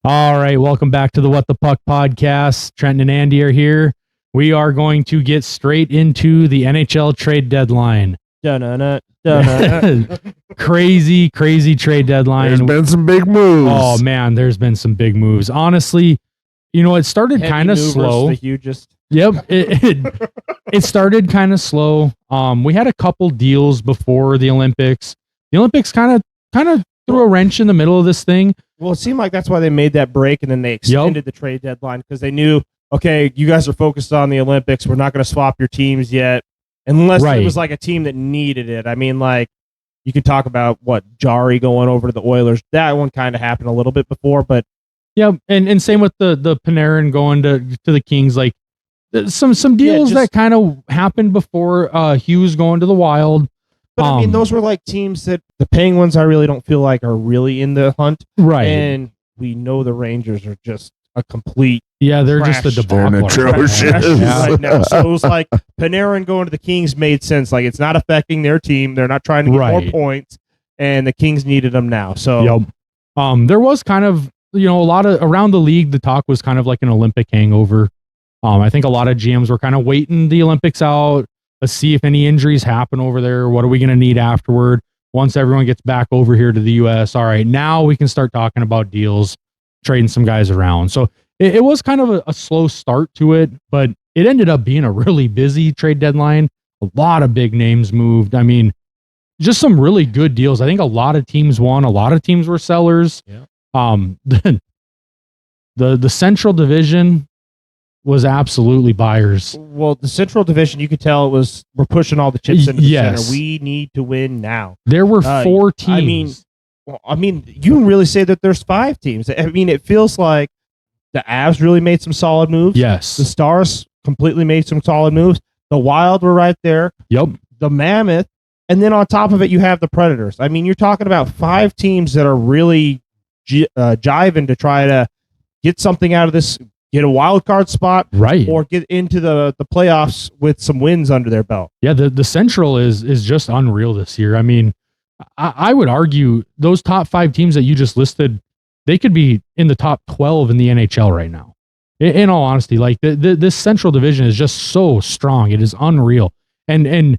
All right, welcome back to the What the Puck podcast. Trenton and Andy are here. We are going to get straight into the NHL trade deadline. Crazy trade deadline. There's been some big moves. Oh man, there's been some big moves. Honestly, it started kind of slow. The hugest. Yep, it started kind of slow. We had a couple deals before the Olympics. The Olympics kind of threw a wrench in the middle of this thing. Well, it seemed like that's why they made that break, and then they extended the trade deadline because they knew, okay, you guys are focused on the Olympics. We're not going to swap your teams yet, unless it was like a team that needed it. I mean, like, you could talk about Jarry going over to the Oilers. That one kind of happened a little bit before, but yeah, and same with the Panarin going to the Kings. Like some deals that kind of happened before Hughes going to the Wild. But I mean, those were like teams that the Penguins I really don't feel like are really in the hunt. Right. And we know the Rangers are just a complete they're just a debacle. Right now. So it was like Panarin going to the Kings made sense. Like, it's not affecting their team. They're not trying to get more points, and the Kings needed them now. So there was kind of a lot of around the league. The talk was kind of like an Olympic hangover. I think a lot of GMs were kind of waiting the Olympics out. Let's see if any injuries happen over there. What are we going to need afterward? Once everyone gets back over here to the U.S., all right, now we can start talking about deals, trading some guys around. So it was kind of a slow start to it, but it ended up being a really busy trade deadline. A lot of big names moved. I mean, just some really good deals. I think a lot of teams won. A lot of teams were sellers. Yeah. The Central Division was absolutely buyers. Well, the Central Division, you could tell we're pushing all the chips into the center. We need to win now. There were 4 teams. I mean, you can really say that there's 5 teams. I mean, it feels like the Avs really made some solid moves. Yes. The Stars completely made some solid moves. The Wild were right there. Yep. The Mammoth. And then on top of it, you have the Predators. I mean, you're talking about 5 teams that are really jiving to try to get something out of this, get a wild card spot, right, or get into the playoffs with some wins under their belt. Yeah, the Central is just unreal this year. I mean, I would argue those top 5 teams that you just listed, they could be in the top 12 in the NHL right now. In all honesty, like this Central Division is just so strong. It is unreal. And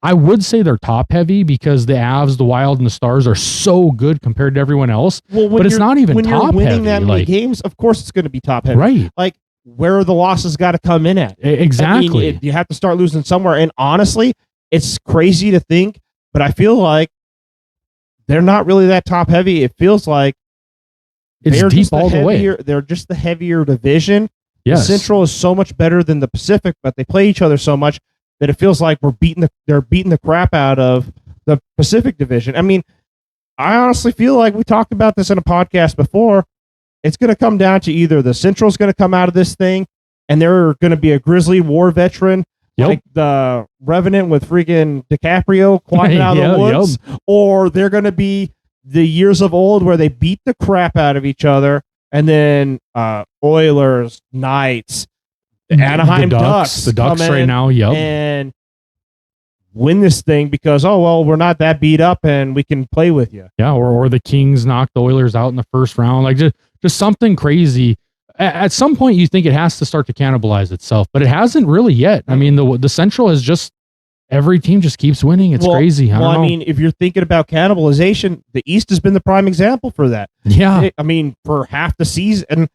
I would say they're top heavy because the Avs, the Wild, and the Stars are so good compared to everyone else. Well, but it's not even when top you're winning heavy. That many games, of course it's going to be top heavy. Right. Like, where are the losses got to come in at? Exactly. I mean, you have to start losing somewhere. And honestly, it's crazy to think, but I feel like they're not really that top heavy. It feels like it's deep all the way. They're just the heavier division. Yes. The Central is so much better than the Pacific, but they play each other so much that it feels like they're beating the crap out of the Pacific Division. I mean, I honestly feel like we talked about this in a podcast before. It's going to come down to either the Central's going to come out of this thing and they're going to be a grizzly war veteran, like the Revenant with freaking DiCaprio climbing out of the woods, or they're going to be the years of old where they beat the crap out of each other, and then Oilers, Knights, Anaheim Ducks, the Ducks right now, and win this thing because we're not that beat up and we can play with you. Yeah, or the Kings knock the Oilers out in the first round, like just something crazy. At some point, you think it has to start to cannibalize itself, but it hasn't really yet. I mean, the Central is just every team just keeps winning. It's crazy. I mean, if you're thinking about cannibalization, the East has been the prime example for that. Yeah, I mean, for half the season,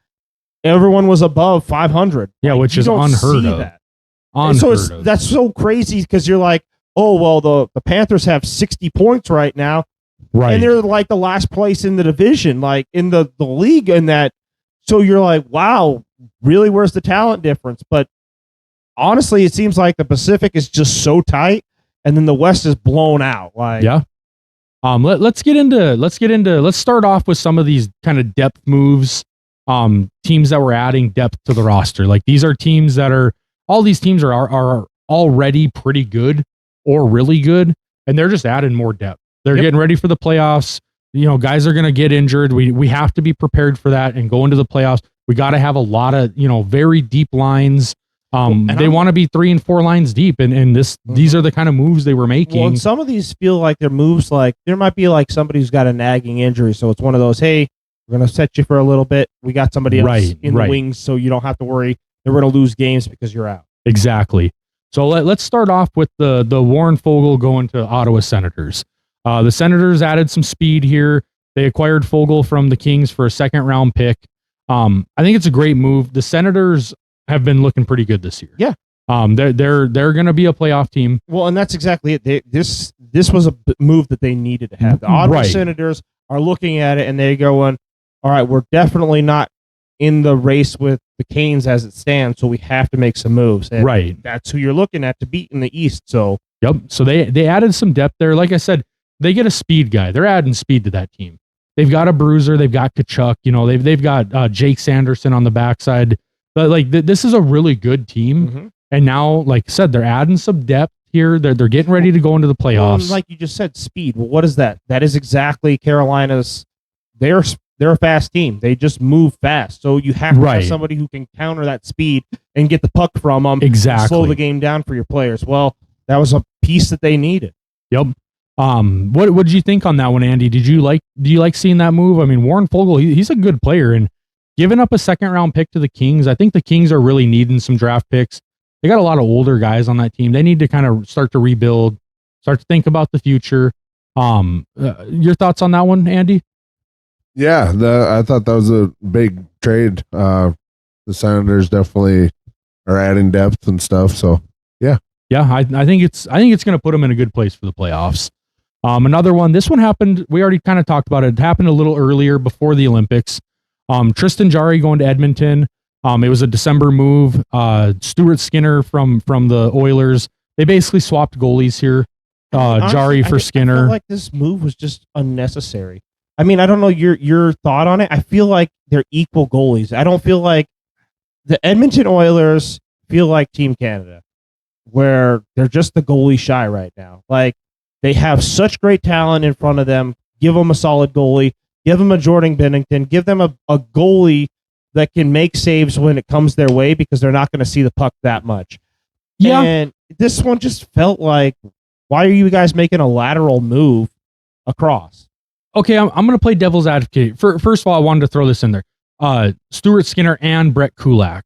everyone was above 500. Yeah, which is unheard of. That's so crazy because you're like, the Panthers have 60 points right now. Right. And they're like the last place in the division, like in the league in that. So you're like, wow, really, where's the talent difference? But honestly, it seems like the Pacific is just so tight and then the West is blown out. Like, yeah. Let's start off with some of these kind of depth moves. Teams that were adding depth to the roster. Like, these are teams that all these teams are already pretty good or really good, and they're just adding more depth. They're getting ready for the playoffs. Guys are going to get injured. We have to be prepared for that and go into the playoffs. We got to have a lot of, very deep lines. They want to be 3 and 4 lines deep, and these are the kind of moves they were making. Well, and some of these feel like they're moves like there might be like somebody who's got a nagging injury, so it's one of those, hey, We're going to set you for a little bit. We got somebody else in the wings, so you don't have to worry that we're going to lose games because you're out. Exactly. So let's start off with the Warren Foegele going to Ottawa Senators. The Senators added some speed here. They acquired Foegele from the Kings for a second-round pick. I think it's a great move. The Senators have been looking pretty good this year. Yeah. They're going to be a playoff team. Well, and that's exactly it. This was a move that they needed to have. The Ottawa Senators are looking at it and they're going, all right, we're definitely not in the race with the Canes as it stands, so we have to make some moves. And that's who you're looking at to beat in the East. So yep. So they added some depth there. Like I said, they get a speed guy. They're adding speed to that team. They've got a bruiser. They've got Kachuk. You know, they've got Jake Sanderson on the backside. But like this is a really good team. Mm-hmm. And now, like I said, they're adding some depth here. They're getting ready to go into the playoffs. Well, like you just said, speed. Well, what is that? That is exactly Carolina's. They're a fast team. They just move fast. So you have to have somebody who can counter that speed and get the puck from them. Exactly. And slow the game down for your players. Well, that was a piece that they needed. Yep. What did you think on that one, Andy? Do you like seeing that move? I mean, Warren Foegele, he's a good player, and giving up a second-round pick to the Kings, I think the Kings are really needing some draft picks. They got a lot of older guys on that team. They need to kind of start to rebuild, start to think about the future. Your thoughts on that one, Andy? Yeah, I thought that was a big trade. The Senators definitely are adding depth and stuff. So yeah, I think it's going to put them in a good place for the playoffs. Another one. This one happened. We already kind of talked about it. It happened a little earlier before the Olympics. Tristan Jarry going to Edmonton. It was a December move. Stuart Skinner from the Oilers. They basically swapped goalies here. Jarry for Skinner. I feel like this move was just unnecessary. I mean, I don't know your thought on it. I feel like they're equal goalies. I don't feel like the Edmonton Oilers feel like Team Canada, where they're just the goalie shy right now. Like, they have such great talent in front of them. Give them a solid goalie. Give them a Jordan Binnington. Give them a goalie that can make saves when it comes their way because they're not going to see the puck that much. Yeah. And this one just felt like, why are you guys making a lateral move across? Okay, I'm going to play devil's advocate. First of all, I wanted to throw this in there. Stuart Skinner and Brett Kulak.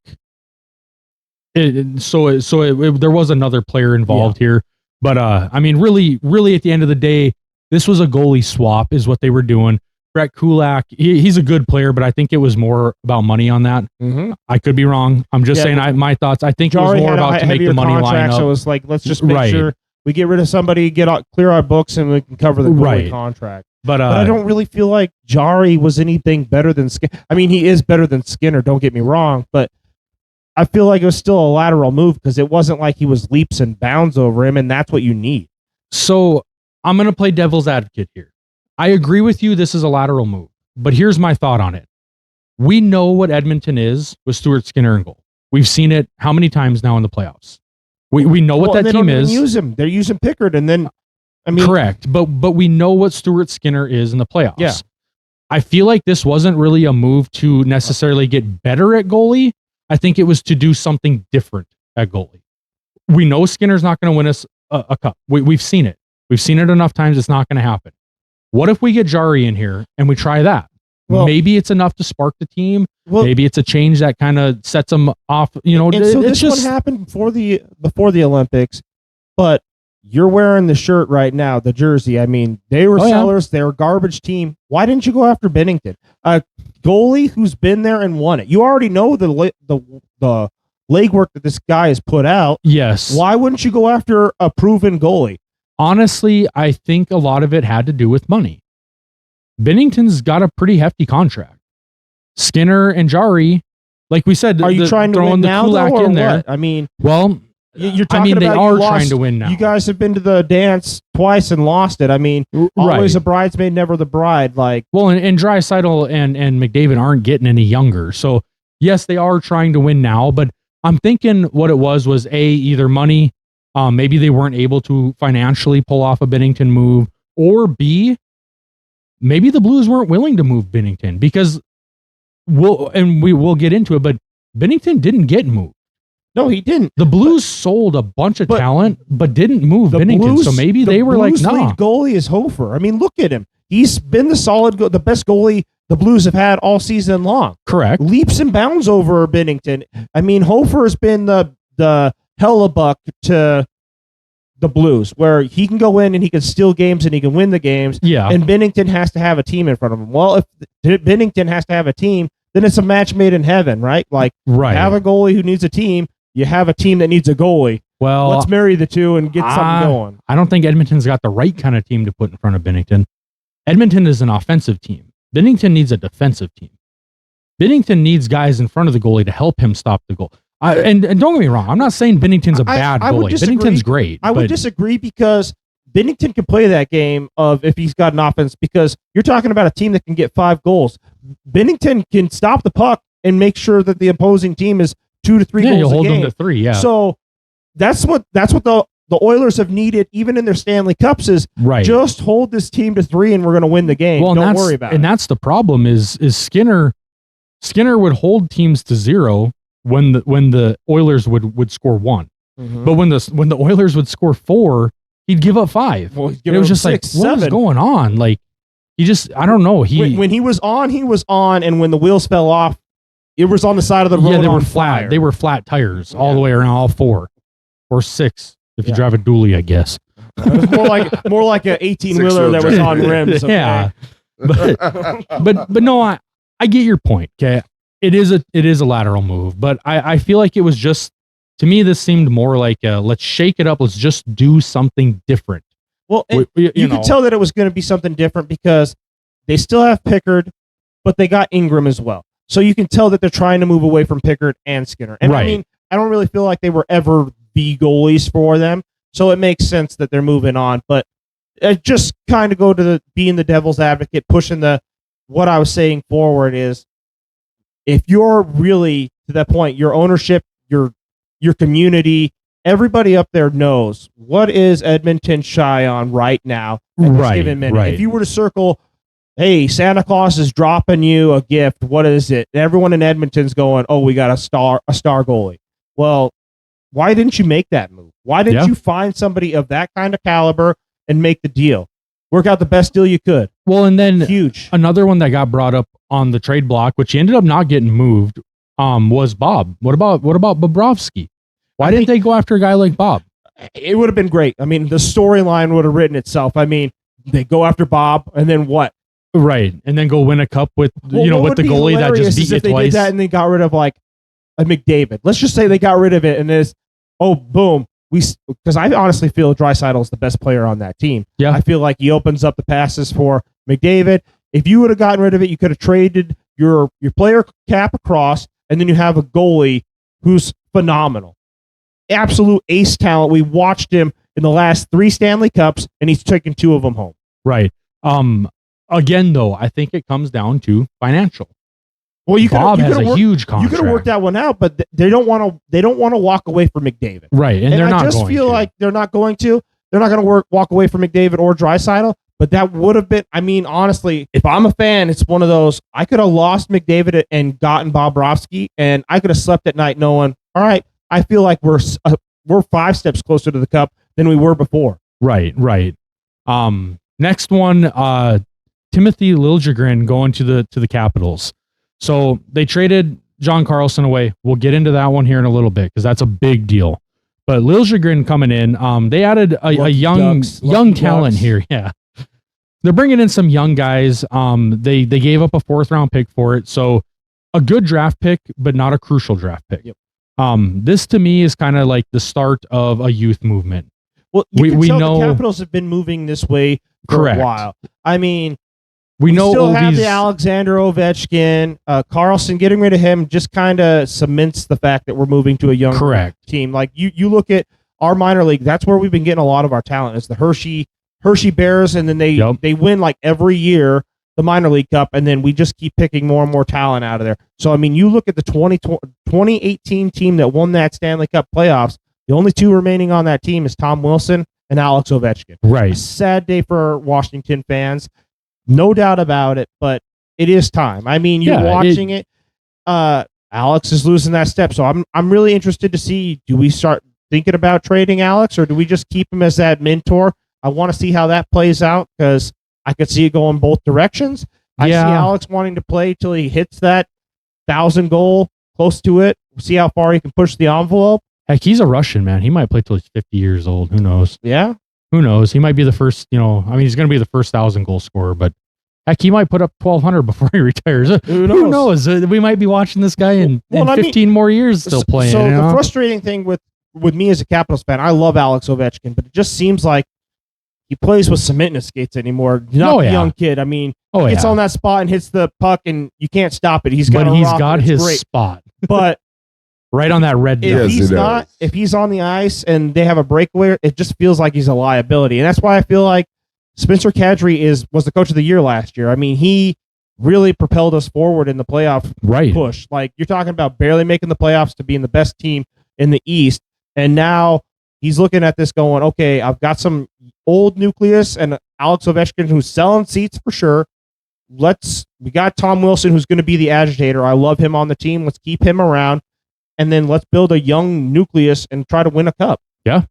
There was another player involved here. But, I mean, really at the end of the day, this was a goalie swap is what they were doing. Brett Kulak, he's a good player, but I think it was more about money on that. Mm-hmm. I could be wrong. I'm just saying my thoughts. I think it was more about to make the money line up. So it's like, let's just make sure we get rid of somebody, clear our books, and we can cover the goalie contract. But I don't really feel like Jarry was anything better than Skinner. I mean, he is better than Skinner, don't get me wrong, but I feel like it was still a lateral move because it wasn't like he was leaps and bounds over him, and that's what you need. So I'm going to play devil's advocate here. I agree with you. This is a lateral move, but here's my thought on it. We know what Edmonton is with Stuart Skinner in goal. We've seen it how many times now in the playoffs. We know what that team is. Use him. They're using Pickard, and then correct, but we know what Stuart Skinner is in the playoffs. Yeah. I feel like this wasn't really a move to necessarily get better at goalie. I think it was to do something different at goalie. We know Skinner's not going to win us a cup. We've seen it. We've seen it enough times. It's not going to happen. What if we get Jarry in here and we try that? Well, maybe it's enough to spark the team. Well, maybe it's a change that kind of sets them off. You know, and so this one happened before the Olympics, but you're wearing the shirt right now, the jersey. I mean, they were sellers. They were a garbage team. Why didn't you go after Binnington? A goalie who's been there and won it. You already know the legwork that this guy has put out. Yes. Why wouldn't you go after a proven goalie? Honestly, I think a lot of it had to do with money. Binnington's got a pretty hefty contract. Skinner and Jarry, like we said, are you trying to win now, or in there? What? I mean, well, you're talking about they are trying to win now. You guys have been to the dance twice and lost it. I mean, always a bridesmaid, never the bride. Like, well, and Draisaitl and McDavid aren't getting any younger. So yes, they are trying to win now. But I'm thinking what it was either money. Maybe they weren't able to financially pull off a Binnington move, or B, maybe the Blues weren't willing to move Binnington because we will get into it, but Binnington didn't get moved. No, he didn't. The Blues sold a bunch of talent, but didn't move Binnington. So maybe they were like, no. The Blues lead goalie is Hofer. I mean, look at him. He's been the best goalie the Blues have had all season long. Correct. Leaps and bounds over Binnington. I mean, Hofer has been the hellebuck to the Blues, where he can go in and he can steal games and he can win the games. Yeah. And Binnington has to have a team in front of him. Well, if Binnington has to have a team, then it's a match made in heaven, right? Like, right. You have a goalie who needs a team. You have a team that needs a goalie. Well, let's marry the two and get something going. I don't think Edmonton's got the right kind of team to put in front of Binnington. Edmonton is an offensive team. Binnington needs a defensive team. Binnington needs guys in front of the goalie to help him stop the goal. And don't get me wrong, I'm not saying Binnington's a bad goalie. Binnington's great. I would disagree, because Binnington can play that game of if he's got an offense, because you're talking about a team that can get 5 goals. Binnington can stop the puck and make sure that the opposing team is 2 to 3 goals you'll hold a game. them to 3, yeah. So that's what the Oilers have needed, even in their Stanley Cups, is just hold this team to 3 and we're going to win the game. Well, don't worry about it. And that's the problem is Skinner would hold teams to 0 when the Oilers would score 1. Mm-hmm. But when the Oilers would score 4, he'd give up 5. Well, it was just 6, like, 7. what is going on? Like, I don't know. When he was on, and when the wheels fell off, it was on the side of the road. Yeah, they were on flat. fire. They were flat tires all the way around, all 4 or 6 if you drive a dually, I guess. It was more like an 18-wheeler that was on rims. Okay? Yeah, but no, I get your point. Okay, it is a lateral move, but I feel like it was just, to me, this seemed more like let's shake it up. Let's just do something different. Well, you could tell that it was going to be something different because they still have Pickard, but they got Ingram as well. So you can tell that they're trying to move away from Pickard and Skinner. And I mean, I don't really feel like they were ever the goalies for them. So it makes sense that they're moving on. But just kind of go to being the devil's advocate, pushing what I was saying forward is, if you're really to that point, your ownership, your community, everybody up there knows what is Edmonton shy on right now at this given minute. Right. If you were to circle, hey, Santa Claus is dropping you a gift, what is it? Everyone in Edmonton's going, oh, we got a star goalie. Well, why didn't you make that move? Why didn't you find somebody of that kind of caliber and make the deal? Work out the best deal you could. Well, and then huge. Another one that got brought up on the trade block, which he ended up not getting moved, was Bob. What about Bobrovsky? Why didn't they go after a guy like Bob? It would have been great. I mean, the storyline would have written itself. I mean, they go after Bob, and then what? Right, and then go win a cup with with the goalie that just beat you if they twice. did that and they got rid of like a McDavid. Let's just say they got rid of it, and there's boom. Because I honestly feel Draisaitl is the best player on that team. Yeah, I feel like he opens up the passes for McDavid. If you would have gotten rid of it, you could have traded your player cap across, and then you have a goalie who's phenomenal, absolute ace talent. We watched him in the last 3 Stanley Cups, and he's taken 2 of them home. Right. Again, though, I think it comes down to financial. Well, Bob has a huge contract. You could have worked that one out, but they don't want to walk away from McDavid. Right, and they're not. I just feel like they're not going to. They're not going to walk away from McDavid or Draisaitl. But that would have been. I mean, honestly, if I'm a fan, it's one of those. I could have lost McDavid and gotten Bobrovsky, and I could have slept at night knowing, all right, I feel like we're 5 steps closer to the cup than we were before. Right. Next one, Timothy Liljegren going to the Capitals. So they traded John Carlson away. We'll get into that one here in a little bit because that's a big deal. But Liljegren coming in, they added a young talent here. Yeah, they're bringing in some young guys. They gave up a 4th round pick for it, so a good draft pick, but not a crucial draft pick. Yep. This to me is kind of like the start of a youth movement. Well, we know the Capitals have been moving this way for a while. I mean, we still have the Alexander Ovechkin. Carlson, getting rid of him just kind of cements the fact that we're moving to a young team. Like you look at our minor league, that's where we've been getting a lot of our talent. It's the Hershey Bears, and then they win like every year the minor league cup, and then we just keep picking more and more talent out of there. So I mean, you look at the 2018 team that won that Stanley Cup playoffs. The only 2 remaining on that team is Tom Wilson and Alex Ovechkin. Right. A sad day for Washington fans. No doubt about it, but it is time. I mean, you're watching it. Alex is losing that step, so I'm really interested to see, do we start thinking about trading Alex, or do we just keep him as that mentor? I want to see how that plays out because I could see it going both directions. I see Alex wanting to play till he hits that 1,000 goal, close to it. See how far he can push the envelope. Heck, he's a Russian, man. He might play till he's 50 years old. Who knows? Yeah. Who knows? He might be the first, he's going to be the first 1,000 goal scorer, but heck, he might put up 1,200 before he retires. Who knows? We might be watching this guy in 15 more years still playing. So the frustrating thing with me as a Capitals fan, I love Alex Ovechkin, but it just seems like he plays with cement in his skates anymore. Not a young kid. I mean, he gets on that spot and hits the puck, and you can't stop it. He's got his spot. But right on that red. If he's on the ice and they have a breakaway, it just feels like he's a liability, and that's why I feel like Spencer Kadri was the coach of the year last year. I mean, he really propelled us forward in the playoff push. Like, you're talking about barely making the playoffs to being the best team in the East, and now he's looking at this going, okay, I've got some old nucleus and Alex Ovechkin who's selling seats for sure. We got Tom Wilson who's going to be the agitator. I love him on the team. Let's keep him around, and then let's build a young nucleus and try to win a cup. Yeah.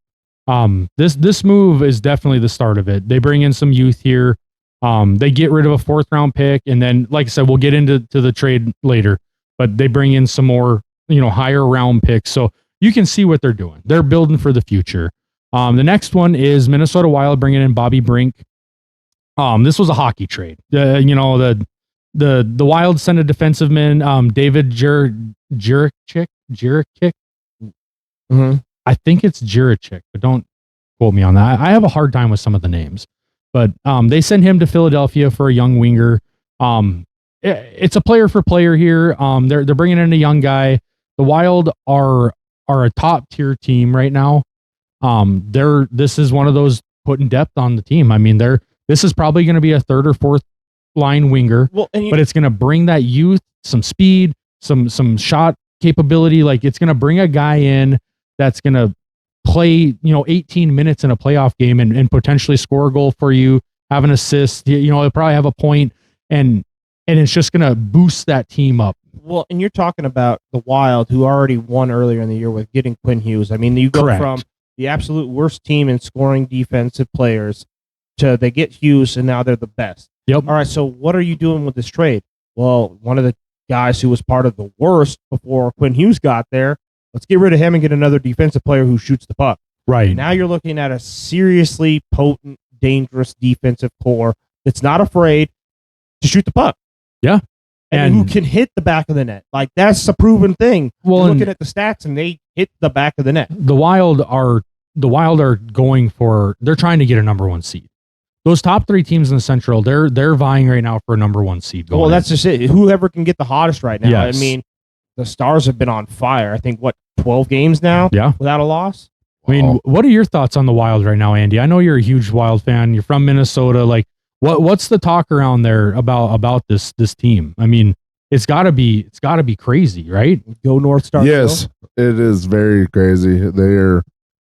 This move is definitely the start of it. They bring in some youth here. They get rid of a 4th round pick, and then, like I said, we'll get into the trade later, but they bring in some more, higher round picks. So you can see what they're doing. They're building for the future. The next one is Minnesota Wild bringing in Bobby Brink. This was a hockey trade. The Wild sent a defenseman, David Juracek. Mm-hmm. I think it's Juracek, but don't quote me on that. I have a hard time with some of the names, but they send him to Philadelphia for a young winger. It's a player for player here. They're bringing in a young guy. The Wild are a top tier team right now. This is one of those putting depth on the team. I mean, this is probably going to be a 3rd or 4th line winger, but it's going to bring that youth, some speed, some shot capability. Like, it's going to bring a guy in that's going to play, 18 minutes in a playoff game and potentially score a goal for you, have an assist, he'll probably have a point, and it's just going to boost that team up. Well, and you're talking about the Wild, who already won earlier in the year with getting Quinn Hughes. I mean, you go from the absolute worst team in scoring defensive players to they get Hughes, and now they're the best. Yep. All right, so what are you doing with this trade? Well, one of the guys who was part of the worst before Quinn Hughes got there, let's get rid of him and get another defensive player who shoots the puck. Right. Now you're looking at a seriously potent, dangerous defensive core that's not afraid to shoot the puck. Yeah. And who can hit the back of the net. Like, that's a proven thing. Well, you're looking at the stats, and they hit the back of the net. The Wild are they're trying to get a number 1 seed. Those top 3 teams in the Central, they're vying right now for a number 1 seed. Well, that's just it. Whoever can get the hottest right now. Yes. I mean, the Stars have been on fire. I think, 12 games now? Yeah. Without a loss? I mean, what are your thoughts on the Wild right now, Andy? I know you're a huge Wild fan. You're from Minnesota. Like, what's the talk around there about this team? I mean, it's gotta be crazy, right? Go North Stars. Yes, it is very crazy. They are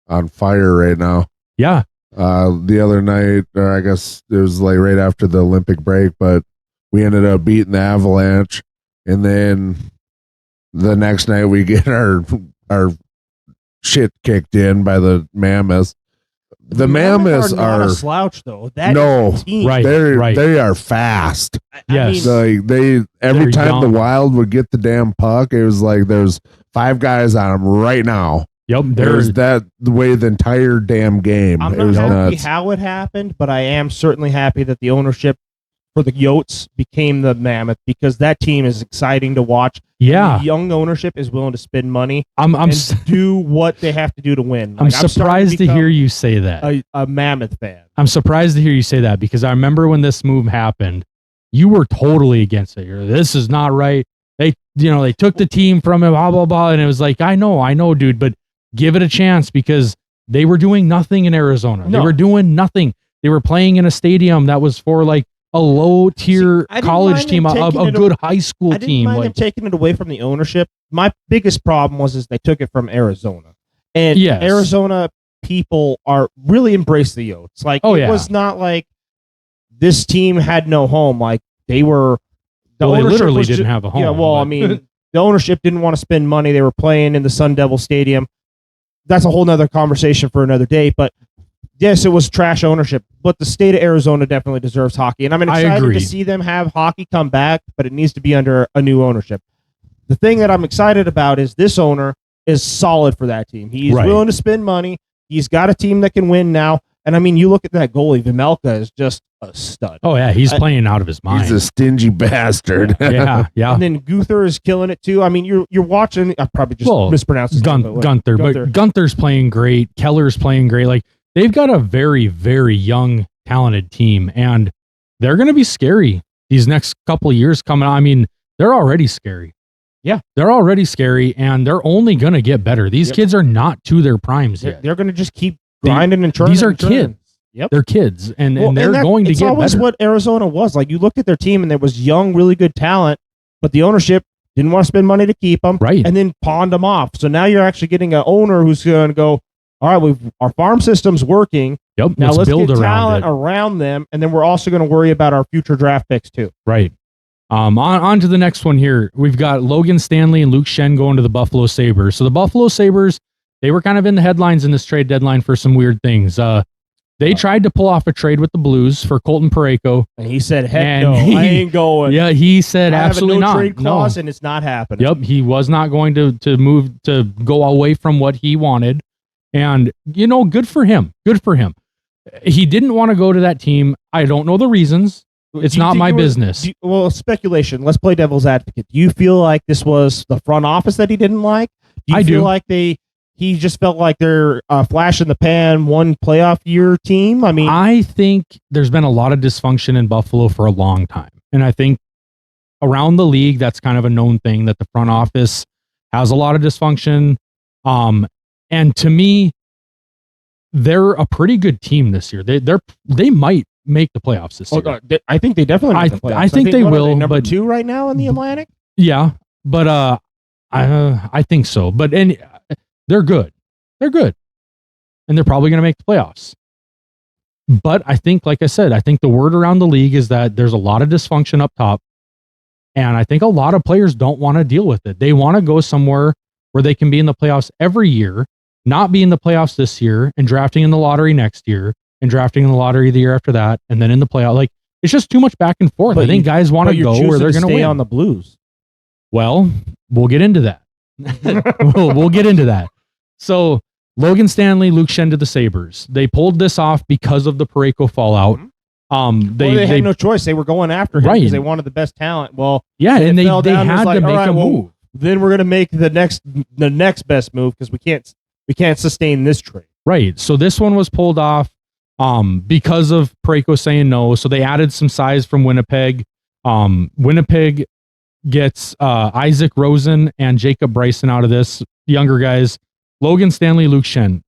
on fire right now. Yeah. The other night, or I guess it was like right after the Olympic break, but we ended up beating the Avalanche, and then the next night we get our shit kicked in by the Mammoths. The Mammoths are not a slouch, though. They are fast. Yes, every time the Wild would get the damn puck, it was like there's 5 guys on them right now. Yep, there's that the way the entire damn game. I'm not happy how it happened, but I am certainly happy that the ownership for the Yotes became the Mammoth, because that team is exciting to watch. Yeah, the young ownership is willing to spend money. I'm do what they have to do to win. Like, I'm surprised to hear you say that. A Mammoth fan. I'm surprised to hear you say that, because I remember when this move happened, you were totally against it. This is not right. They took the team from him, blah blah blah, and it was like, I know, dude, but give it a chance, because they were doing nothing in Arizona. They were doing nothing. They were playing in a stadium that was for like a low tier college team, a good high school team. I didn't mind them taking it away from the ownership. My biggest problem was they took it from Arizona, and Arizona people are really embrace the Yotes. Like, it was not like this team had no home. Like, they were. They literally didn't have a home. Yeah, well, I mean, the ownership didn't want to spend money. They were playing in the Sun Devil Stadium. That's a whole nother conversation for another day. But yes, it was trash ownership, but the state of Arizona definitely deserves hockey. And I'm excited to see them have hockey come back, but it needs to be under a new ownership. The thing that I'm excited about is this owner is solid for that team. He's willing to spend money. He's got a team that can win now. And I mean, you look at that goalie, Vejmelka is just a stud. Oh, yeah, he's playing out of his mind. He's a stingy bastard. Yeah. And then Gunther is killing it too. I mean, you're watching. I probably just mispronounced his name, Gunther. But Gunther's playing great. Keller's playing great. Like, they've got a very, very young, talented team, and they're going to be scary these next couple of years coming on. I mean, they're already scary. Yeah. They're already scary, and they're only going to get better. These kids are not to their primes yet. They're going to just keep grinding and churning. These are kids. Yep. They're kids, and they're going to get better. It's always what Arizona was. Like, you looked at their team, and there was young, really good talent, but the ownership didn't want to spend money to keep them, and then pawned them off. So now you're actually getting an owner who's going to go, all right, our farm system's working. Yep. Now let's build get around talent around them, and then we're also going to worry about our future draft picks too. Right. On to the next one here. We've got Logan Stanley and Luke Schenn going to the Buffalo Sabres. So the Buffalo Sabres, they were kind of in the headlines in this trade deadline for some weird things. They tried to pull off a trade with the Blues for Colton Parayko. And he said, heck no, I ain't going. Yeah, he said absolutely not. Trade clause, and it's not happening. Yep, he was not going to move to go away from what he wanted. And, good for him. Good for him. He didn't want to go to that team. I don't know the reasons. It's not my business. Speculation. Let's play devil's advocate. Do you feel like this was the front office that he didn't like? Do you feel like he just felt like they're flash in the pan, one playoff year team? I mean, I think there's been a lot of dysfunction in Buffalo for a long time. And I think around the league, that's kind of a known thing, that the front office has a lot of dysfunction. And to me, they're a pretty good team this year. They might make the playoffs this year. I think they definitely make the playoffs. I think they will. Number 2 right now in the Atlantic? Yeah, but I think so. But they're good. They're good. And they're probably going to make the playoffs. But I think, like I said, I think the word around the league is that there's a lot of dysfunction up top. And I think a lot of players don't want to deal with it. They want to go somewhere where they can be in the playoffs every year, not be in the playoffs this year, and drafting in the lottery next year, and drafting in the lottery the year after that, and then in the playoff. Like, it's just too much back and forth. But I think guys want to go where they're going to win. On the Blues. Well, we'll get into that. we'll get into that. So Logan Stanley, Luke Schenn to the Sabres. They pulled this off because of the Parayko fallout. They had no choice. They were going after him because they wanted the best talent. Well, yeah, and they had to make a move. Then we're going to make the next best move because we can't sustain this trade. Right. So this one was pulled off because of Parayko saying no. So they added some size from Winnipeg. Winnipeg gets Isaac Rosen and Jacob Bryson out of this, younger guys. Logan Stanley, Luke Schenn.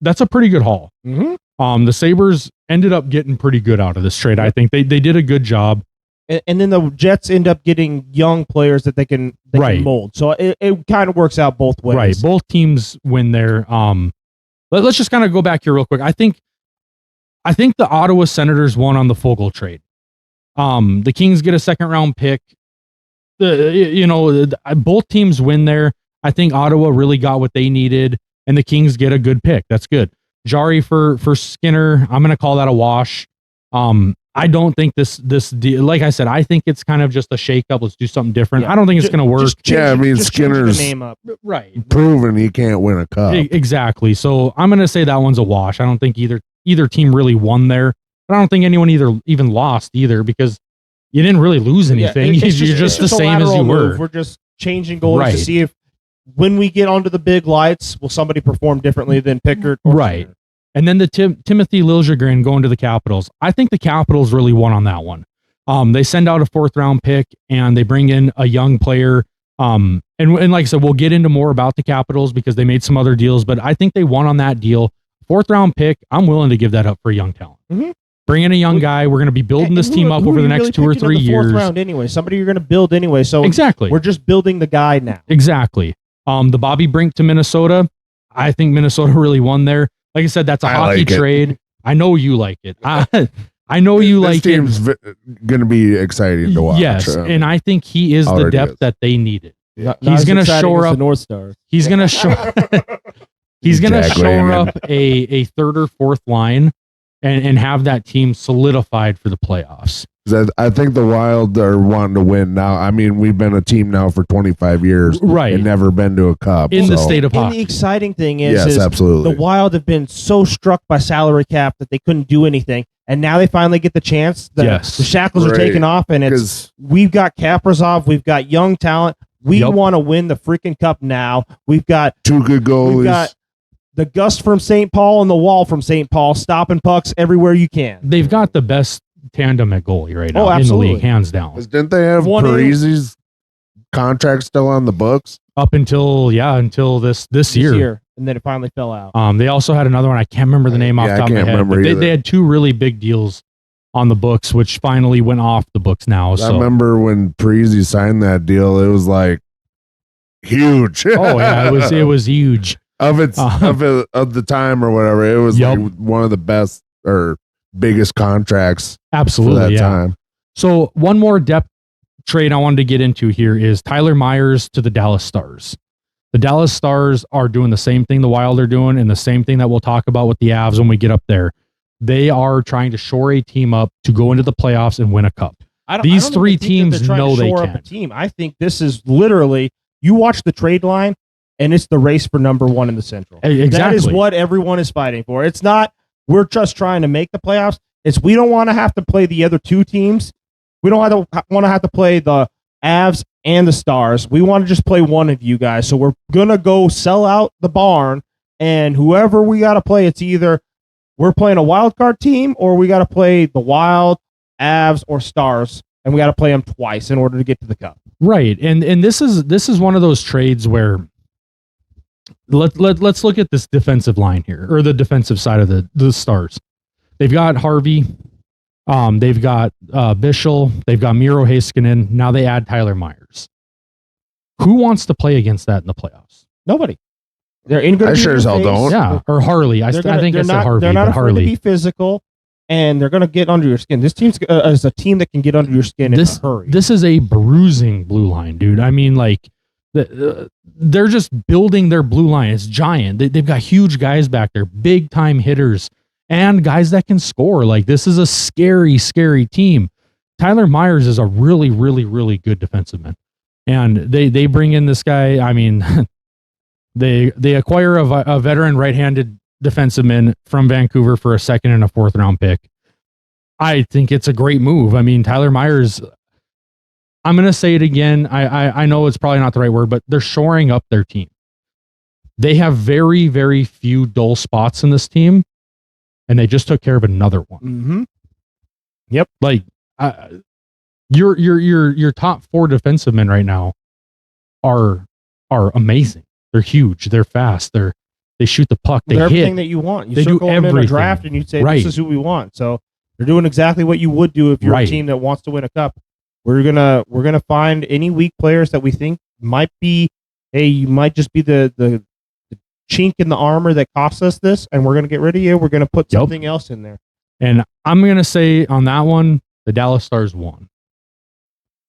That's a pretty good haul. Mm-hmm. The Sabres ended up getting pretty good out of this trade. I think they did a good job. And then the Jets end up getting young players that they can mold. So it kind of works out both ways. Right. Both teams win there. Let's just kind of go back here real quick. I think the Ottawa Senators won on the Foegele trade. The Kings get a second round pick. Both teams win there. I think Ottawa really got what they needed, and the Kings get a good pick. That's good. Jarry for Skinner, I'm going to call that a wash. I don't think this deal, like I said, I think it's kind of just a shakeup. Let's do something different. I don't think it's going to work. Skinner's name up. Right. Proven he can't win a cup. Exactly. So I'm going to say that one's a wash. I don't think either team really won there. But I don't think anyone even lost either, because you didn't really lose anything. You're just the same as you were. We're just changing goals to see if when we get onto the big lights, will somebody perform differently than Pickard? Right. Skinner? And then the Timothy Liljegren going to the Capitals. I think the Capitals really won on that one. They send out a 4th round pick and they bring in a young player. And like I said, we'll get into more about the Capitals because they made some other deals, but I think they won on that deal. 4th round pick, I'm willing to give that up for young talent. Mm-hmm. Bring in a young guy. We're going to be building this team up over the next 2 or 3 years. 4th round anyway. Somebody you're going to build anyway. So exactly, we're just building the guy now. Exactly. The Bobby Brink to Minnesota. I think Minnesota really won there. Like I said, that's a hockey trade. I know you like it. I know you like it. This team's going to be exciting to watch. Yes, and I think he is the depth that they needed. Not he's going to shore up the North Stars. He's going to shore. He's going to Exactly. shore up a third or fourth line and have that team solidified for the playoffs. 'Cause I think the Wild are wanting to win now. I mean, we've been a team now for 25 years, Right. and never been to a cup In the so- state of And hockey. the exciting thing Yes, is absolutely. the Wild have been so struck by salary cap that they couldn't do anything, and now they finally get the chance. The shackles are Right. taken off, and it's 'Cause we've got Kaprizov, we've got young talent. We Yep. want to win the freaking cup now. We've got two good goalies. we've got the Gust from St. Paul and the Wall from St. Paul stopping pucks everywhere you can. They've got the best tandem at goalie right now Oh, in the absolutely. league, hands down. 'Cause didn't they have 1A Parise's contract still on the books? Up until this year. And then it finally fell out. They also had another one. I can't remember the name off Yeah, the top I of my can't head. remember But either. they had two really big deals on the books, which finally went off the books now. I So, remember when Parise signed that deal, it was like huge. oh yeah, it was huge. of its of the time or whatever. It was Yep. like one of the best or biggest contracts for Absolutely, that yeah. time. So one more depth trade I wanted to get into here is Tyler Myers to the Dallas Stars. The Dallas Stars are doing the same thing the Wild are doing, and the same thing that we'll talk about with the Avs when we get up there. They are trying to shore a team up to go into the playoffs and win a cup. These even three think that teams they're trying to know they shore up can. a team. I think this is literally you watch the trade line, and it's the race for number one in the Central. Exactly. That is what everyone is fighting for. It's not we're just trying to make the playoffs. It's we don't want to have to play the other two teams. We don't want to have to play the Avs and the Stars. We want to just play one of you guys. So we're gonna go sell out the barn, and whoever we got to play, it's either we're playing a wild card team or we got to play the Wild, Avs, or Stars, and we got to play them twice in order to get to the cup. Right. And this is one of those trades where let's look at this defensive line here, or the defensive side of the Stars. They've got Harvey, they've got Bischel, they've got Miro Heiskanen. Now they add Tyler Myers. Who wants to play against that in the playoffs? Nobody. They're in good. I sure as hell don't. Yeah, or Harley. I think I said Harvey, They're not but afraid Harley. to be physical, and they're going to get under your skin. This team's is a team that can get under your skin in a hurry. This is a bruising blue line, dude. I mean, like, they're just building their blue line. It's giant. They've got huge guys back there, big time hitters, and guys that can score. Like, this is a scary, scary team. Tyler Myers is a really, really, really good defensive man, and they bring in this guy. I mean, they acquire a veteran right-handed defenseman from Vancouver for a second and a fourth round pick. I think it's a great move. I mean, Tyler Myers, I'm going to say it again. I know it's probably not the right word, but they're shoring up their team. They have very, very few dull spots in this team, and they just took care of another one. Mm-hmm. Yep. Like, your top four defensive men right now are amazing. They're huge. They're fast. They shoot the puck. They They're hit. everything that you want. You They do circle them in a everything. draft, and you say Right. this is who we want. So they're doing exactly what you would do if you're Right. a team that wants to win a cup. We're gonna find any weak players that we think might be. Hey, you might just be the chink in the armor that costs us this, and we're gonna get rid of you. We're gonna put Yep. something else in there. And I'm going to say on that one, the Dallas Stars won.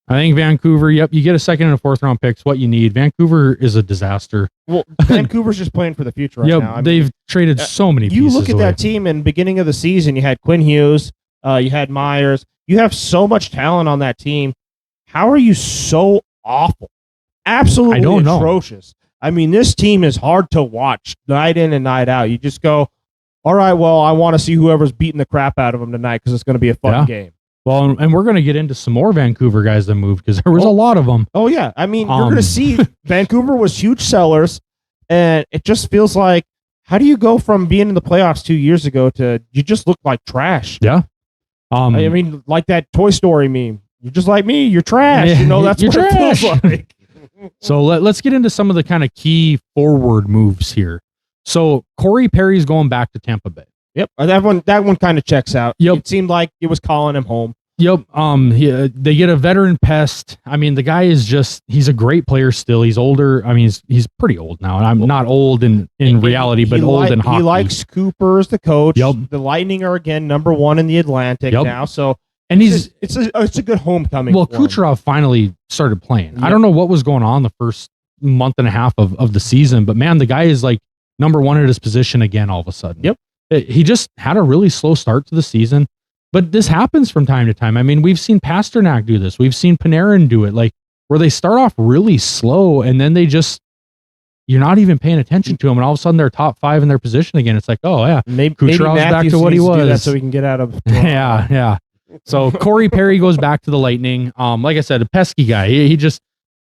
I think Vancouver, yep, you get a second and a fourth round picks, what you need. Vancouver is a disaster. Well, Vancouver's just playing for the future right Yep, now. I mean, they've traded so many you pieces look at away. that team in the beginning of the season, you had Quinn Hughes, you had Myers. You have so much talent on that team. How are you so awful? Absolutely I don't know. atrocious. I mean, this team is hard to watch night in and night out. You just go, all right, well, I want to see whoever's beating the crap out of them tonight because it's going to be a fun Yeah. game. Well, and we're going to get into some more Vancouver guys that moved because there was a lot of them. Oh, yeah. I mean, you're going Um, to see Vancouver was huge sellers, and it just feels like, how do you go from being in the playoffs 2 years ago to you just look like trash? Yeah. I mean, like that Toy Story meme. You're just like me. You're trash. Yeah, You know, that's you're what it feels trash. like. So let's get into some of the kind of key forward moves here. So Corey Perry's going back to Tampa Bay. Yep. That one kind of checks out. Yep. It seemed like it was calling him home. Yep. They get a veteran pest. I mean, the guy is he's a great player still. He's older. I mean, he's pretty old now. And I'm not old in reality, but old in hockey. He likes Cooper as the coach. Yep. The Lightning are again #1 in the Atlantic Yep. now. So And it's a good homecoming. well, for him. Kucherov finally started playing. Yep. I don't know what was going on the first month and a half of the season, but man, the guy is like number one at his position again all of a sudden. Yep. He just had a really slow start to the season, but this happens from time to time. I mean, we've seen Pasternak do this. We've seen Panarin do it, like where they start off really slow and then you're not even paying attention to them, and all of a sudden they're top 5 in their position again. It's like, oh yeah, maybe Kucherov's back to what he was. Do that so we can get out of yeah. So Corey Perry goes back to the Lightning. Like I said, a pesky guy.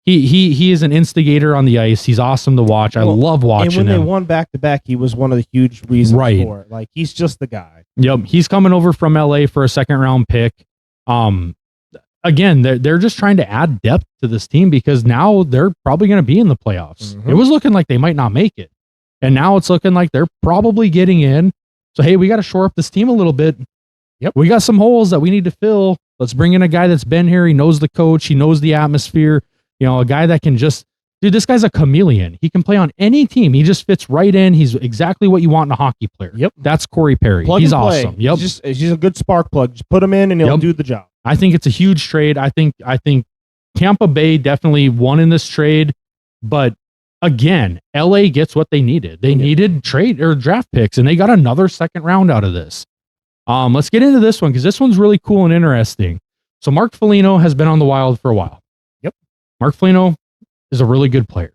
He is an instigator on the ice. He's awesome to watch. I love watching him. And when they won back to back, he was one of the huge reasons for it. Like, he's just the guy. Yep. He's coming over from LA for a second round pick. Again, they're just trying to add depth to this team because now they're probably going to be in the playoffs. Mm-hmm. It was looking like they might not make it. And now it's looking like they're probably getting in. So, hey, we got to shore up this team a little bit. Yep. We got some holes that we need to fill. Let's bring in a guy that's been here. He knows the coach. He knows the atmosphere. You know, a guy that can just, dude, this guy's a chameleon. He can play on any team. He just fits right in. He's exactly what you want in a hockey player. Yep. That's Corey Perry. He's awesome. Yep. He's a good spark plug. Just put him in and he'll do the job. I think it's a huge trade. I think Tampa Bay definitely won in this trade, but again, LA gets what they needed. They needed trade or draft picks, and they got another second round out of this. Let's get into this one because this one's really cool and interesting. So Mark Foligno has been on the Wild for a while. Yep. Mark Foligno is a really good player.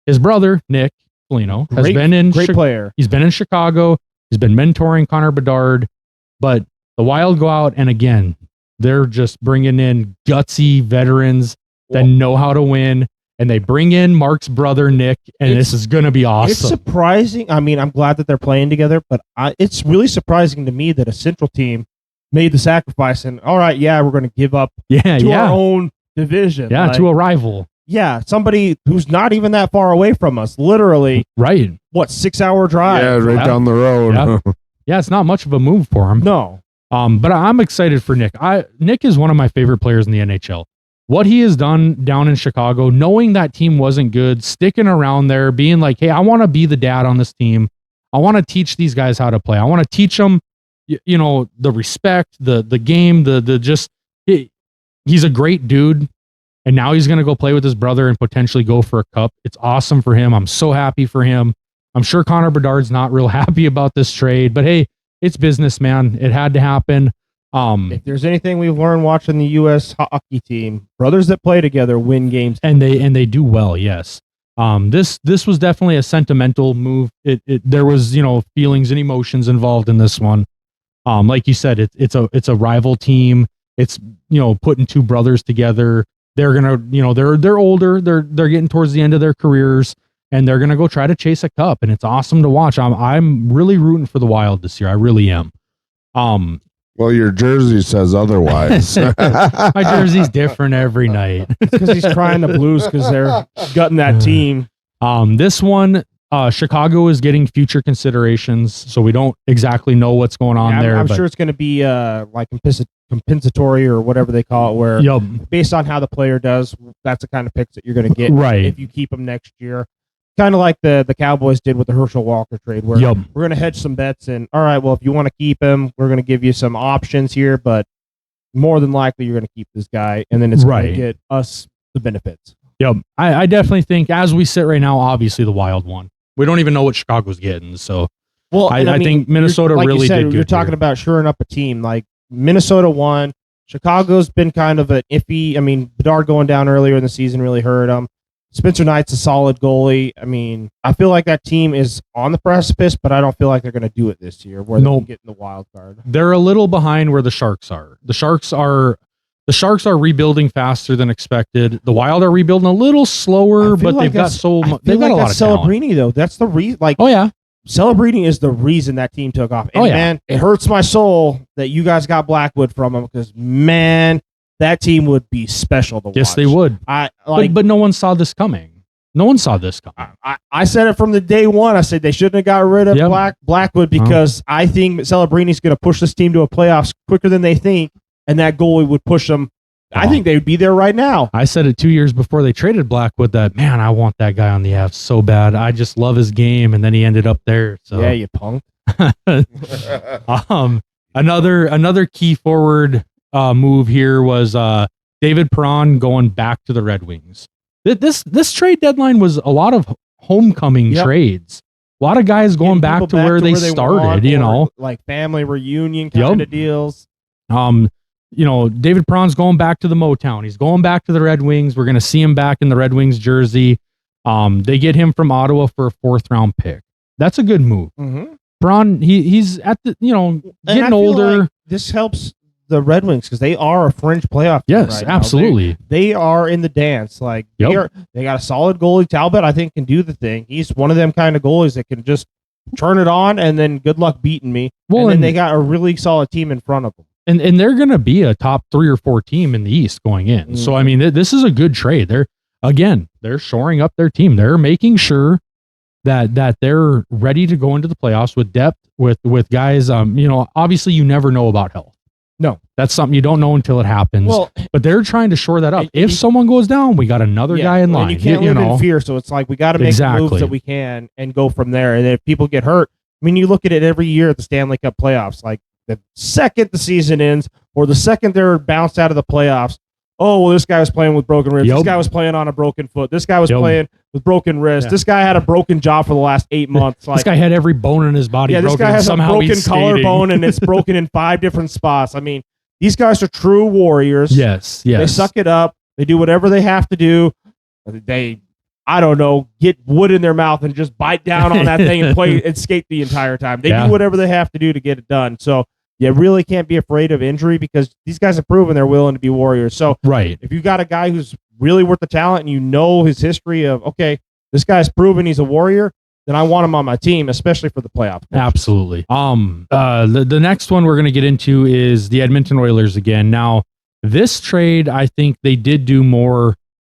His brother, Nick Foligno, has been in great player. He's been in Chicago. He's been mentoring Connor Bedard, but the Wild go out and again, they're just bringing in gutsy veterans that know how to win, and they bring in Mark's brother, Nick, and this is going to be awesome. It's surprising. I mean, I'm glad that they're playing together, but it's really surprising to me that a Central team made the sacrifice and, all right, we're going to give up to our own division. Yeah, to a rival. Yeah, somebody who's not even that far away from us, literally. Right. What, 6-hour drive? Yeah, right down the road. Yeah, it's not much of a move for him. No. But I'm excited for Nick. Nick is one of my favorite players in the NHL. What he has done down in Chicago, knowing that team wasn't good, sticking around there, being like, hey, I want to be the dad on this team. I want to teach these guys how to play. I want to teach them, the respect, the game, he's a great dude. And now he's going to go play with his brother and potentially go for a cup. It's awesome for him. I'm so happy for him. I'm sure Connor Bedard's not real happy about this trade, but hey, it's business, man. It had to happen. If there's anything we've learned watching the U.S. hockey team, brothers that play together win games, and they do well. Yes. This was definitely a sentimental move. There was feelings and emotions involved in this one. Like you said, it's a rival team. It's putting two brothers together. They're gonna they're older. They're getting towards the end of their careers. And they're gonna go try to chase a cup, and it's awesome to watch. I'm really rooting for the Wild this year. I really am. Well, your jersey says otherwise. My jersey's different every night because he's crying the blues because they're gutting that team. This one, Chicago is getting future considerations, so we don't exactly know what's going on there. I'm sure it's going to be like compensatory or whatever they call it, where based on how the player does, that's the kind of picks that you're going to get if you keep them next year. Kind of like the Cowboys did with the Herschel Walker trade, where we're going to hedge some bets and, all right, well, if you want to keep him, we're going to give you some options here, but more than likely you're going to keep this guy, and then it's going to get us the benefits. Yep. I definitely think, as we sit right now, obviously the Wild won. We don't even know what Chicago's getting, so I think Minnesota really did good. You're talking about shoring up a team. Like, Minnesota won. Chicago's been kind of an iffy. I mean, Bedard going down earlier in the season really hurt them. Spencer Knight's a solid goalie. I mean, I feel like that team is on the precipice, but I don't feel like they're going to do it this year where they're getting the wild card. They're a little behind where the Sharks are. The Sharks are rebuilding faster than expected. The Wild are rebuilding a little slower, but they've got they've got a lot of talent. Celebrini, though, that's the reason. Like, Celebrini is the reason that team took off. And man, it hurts my soul that you guys got Blackwood from them because, man, that team would be special to watch. Yes, they would. But no one saw this coming. No one saw this coming. I said it from the day one. I said they shouldn't have got rid of Blackwood because I think Celebrini's going to push this team to a playoffs quicker than they think, and that goalie would push them. I think they would be there right now. I said it 2 years before they traded Blackwood that, man, I want that guy on the Avs so bad. I just love his game, and then he ended up there. So yeah, you punk. Another key forward move here was David Perron going back to the Red Wings. This trade deadline was a lot of homecoming trades. A lot of guys going Getting back people to where they want, started, you or know, like family reunion kind of deals. You know, David Perron's going back to the Motown. He's going back to the Red Wings. We're going to see him back in the Red Wings jersey. They get him from Ottawa for a 4th round pick. That's a good move. Mm-hmm. Perron, he's at the, you know, getting older. Like this helps the Red Wings because they are a fringe playoff team Yes, right now. absolutely. They are in the dance. Like they got a solid goalie. Talbot, I think, can do the thing. He's one of them kind of goalies that can just turn it on and then good luck beating me. Well, and then they got a really solid team in front of them. And they're going to be a top 3 or 4 team in the East going in. Mm-hmm. So, I mean, this is a good trade. They're shoring up their team. They're making sure that they're ready to go into the playoffs with depth, with guys. You know, obviously you never know about health. No, that's something you don't know until it happens. Well, but they're trying to shore that up. If someone goes down, we got another guy in line. You can't live in fear. So it's like we got to make the moves that we can and go from there. And if people get hurt, I mean, you look at it every year at the Stanley Cup playoffs. Like the second the season ends, or the second they're bounced out of the playoffs. Oh, well, this guy was playing with broken ribs. This guy was playing on a broken foot. This guy was playing with broken wrist. This guy had a broken jaw for the last 8 months. Like, this guy had every bone in his body broken. This guy has a broken collarbone, and it's broken in 5 different spots. I mean, these guys are true warriors. Yes. They suck it up. They do whatever they have to do. They, I don't know, get wood in their mouth and just bite down on that thing and play and skate the entire time. They do whatever they have to do to get it done. So you really can't be afraid of injury because these guys have proven they're willing to be warriors. So if you got a guy who's really worth the talent and you know his history of, okay, this guy's proven he's a warrior, then I want him on my team, especially for the playoffs. Absolutely. The next one we're going to get into is the Edmonton Oilers again. Now, this trade, I think they did do more,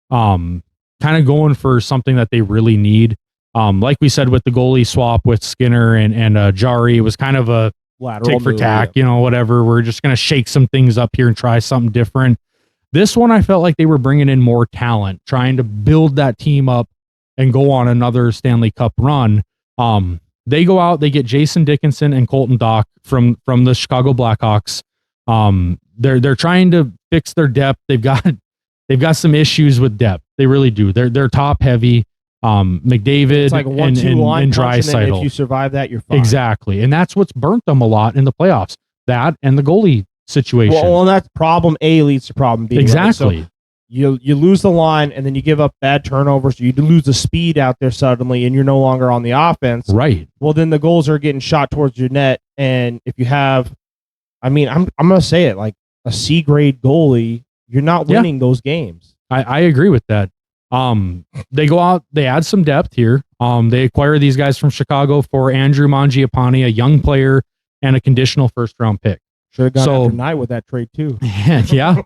kind of going for something that they really need. Like we said with the goalie swap with Skinner and Jarry, it was kind of a lateral tick for tack, you know, whatever. We're just going to shake some things up here and try something different. This one, I felt like they were bringing in more talent, trying to build that team up and go on another Stanley Cup run. They go out, they get Jason Dickinson and Colton Dach from the Chicago Blackhawks. They're trying to fix their depth. They've got some issues with depth. They really do. They're top heavy. McDavid it's like and Draisaitl. If you survive that, you're fine. Exactly. And that's what's burnt them a lot in the playoffs. That and the goalie situation. Well, and that's problem A leads to problem B. Exactly. Right? So you lose the line and then you give up bad turnovers. You lose the speed out there suddenly and you're no longer on the offense. Right. Well, then the goals are getting shot towards your net. And if you have, I mean, I'm going to say it, like a C grade goalie, you're not winning those games. I agree with that. They go out, they add some depth here. They acquire these guys from Chicago for Andrew Mangiapane, a young player, and a conditional 1st round pick. Should have gone after Knight with that trade too. Yeah.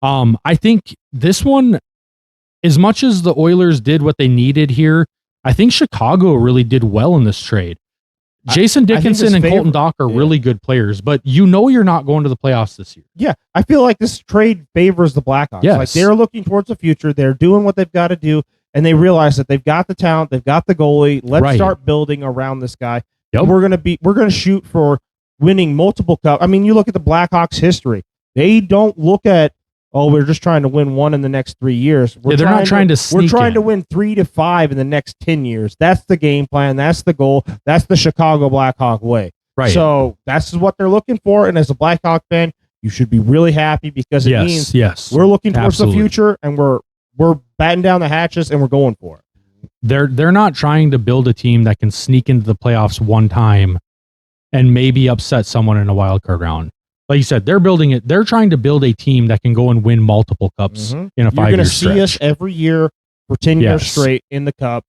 I think this one, as much as the Oilers did what they needed here, I think Chicago really did well in this trade. Jason Dickinson and Colton Dach are really good players, but you know you're not going to the playoffs this year. Yeah, I feel like this trade favors the Blackhawks. Yes. Like they're looking towards the future. They're doing what they've got to do, and they realize that they've got the talent, they've got the goalie. Let's start building around this guy. Yep. We're gonna shoot for winning multiple cups. I mean, you look at the Blackhawks' history. They don't look at, oh, we're just trying to win one in the next 3 years. They're not trying to sneak We're trying to win 3 to 5 in the next 10 years. That's the game plan. That's the goal. That's the Chicago Blackhawk way. Right. So that's what they're looking for. And as a Blackhawk fan, you should be really happy because it means we're looking towards the future and we're batting down the hatches and we're going for it. They're not trying to build a team that can sneak into the playoffs one time and maybe upset someone in a wild card round. Like you said, they're building it. They're trying to build a team that can go and win multiple cups in a 5-year stretch. You're going to see us every year for 10 years straight in the cup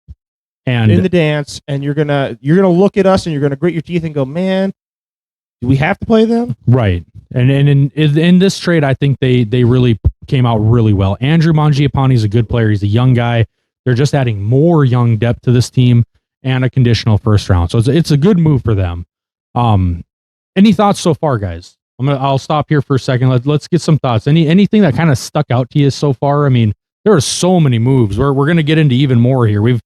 and in the dance, and you're gonna look at us and you're gonna grit your teeth and go, man, do we have to play them? Right. And in this trade, I think they really came out really well. Andrew Mangiapane is a good player. He's a young guy. They're just adding more young depth to this team and a conditional 1st round. So it's a good move for them. Any thoughts so far, guys? I'll stop here for a second. Let's get some thoughts. Anything that kind of stuck out to you so far? I mean, there are so many moves. We're going to get into even more here. We've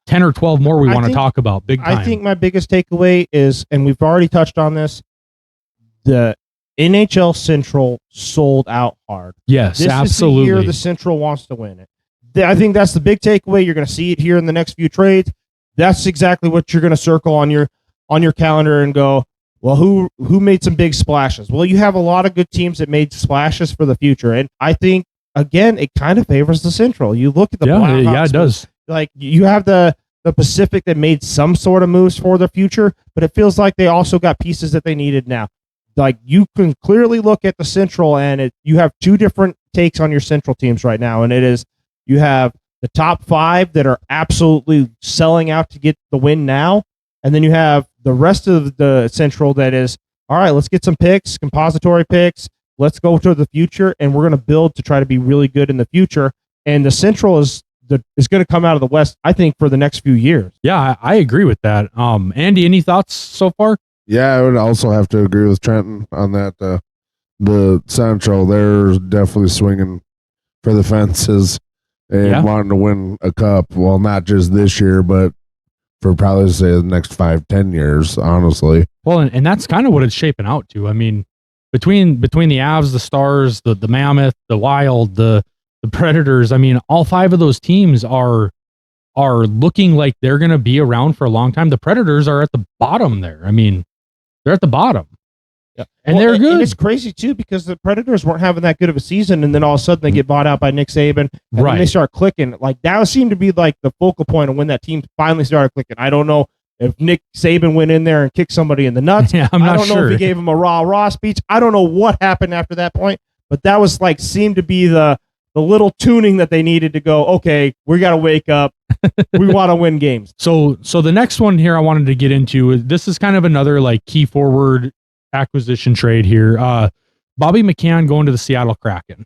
10 or 12 more we want to talk about. Big time. I think my biggest takeaway is, and we've already touched on this, the NHL Central sold out hard. Yes, this absolutely. Is the year the Central wants to win it. I think that's the big takeaway. You're going to see it here in the next few trades. that's exactly what you're going to circle on your calendar and go, well, who made some big splashes? Well, you have a lot of good teams that made splashes for the future, and I think again it kind of favors the Central. You look at the Blackhawks, yeah, it does. Like you have the Pacific that made some sort of moves for the future, but it feels like they also got pieces that they needed now. Like you can clearly look at the Central, and you have two different takes on your Central teams right now, and it is you have the top 5 that are absolutely selling out to get the win now, and then you have the rest of the Central that is, all right, let's get some picks, compository picks. Let's go to the future, and we're going to build to try to be really good in the future. And the Central is going to come out of the West, I think, for the next few years. Yeah, I agree with that. Andy, any thoughts so far? Yeah, I would also have to agree with Trenton on that. The Central, they're definitely swinging for the fences and wanting to win a cup. Well, not just this year, but for probably say the next 5-10 years, honestly. Well, and that's kind of what it's shaping out to. I mean, between the Avs, the Stars, the Mammoth, the Wild, the Predators, I mean, all 5 of those teams are looking like they're going to be around for a long time. The Predators are at the bottom there. I mean, they're at the bottom. Yeah. And they're good. And it's crazy, too, because the Predators weren't having that good of a season, and then all of a sudden they get bought out by Nick Saban, and then they start clicking. Like, that seemed to be like the focal point of when that team finally started clicking. I don't know if Nick Saban went in there and kicked somebody in the nuts. Yeah, I don't know if he gave him a rah-rah speech. I don't know what happened after that point, but that was like seemed to be the little tuning that they needed to go, okay, we got to wake up. We want to win games. So the next one here I wanted to get into, this is kind of another like key forward acquisition trade here. Bobby McCann going to the Seattle Kraken.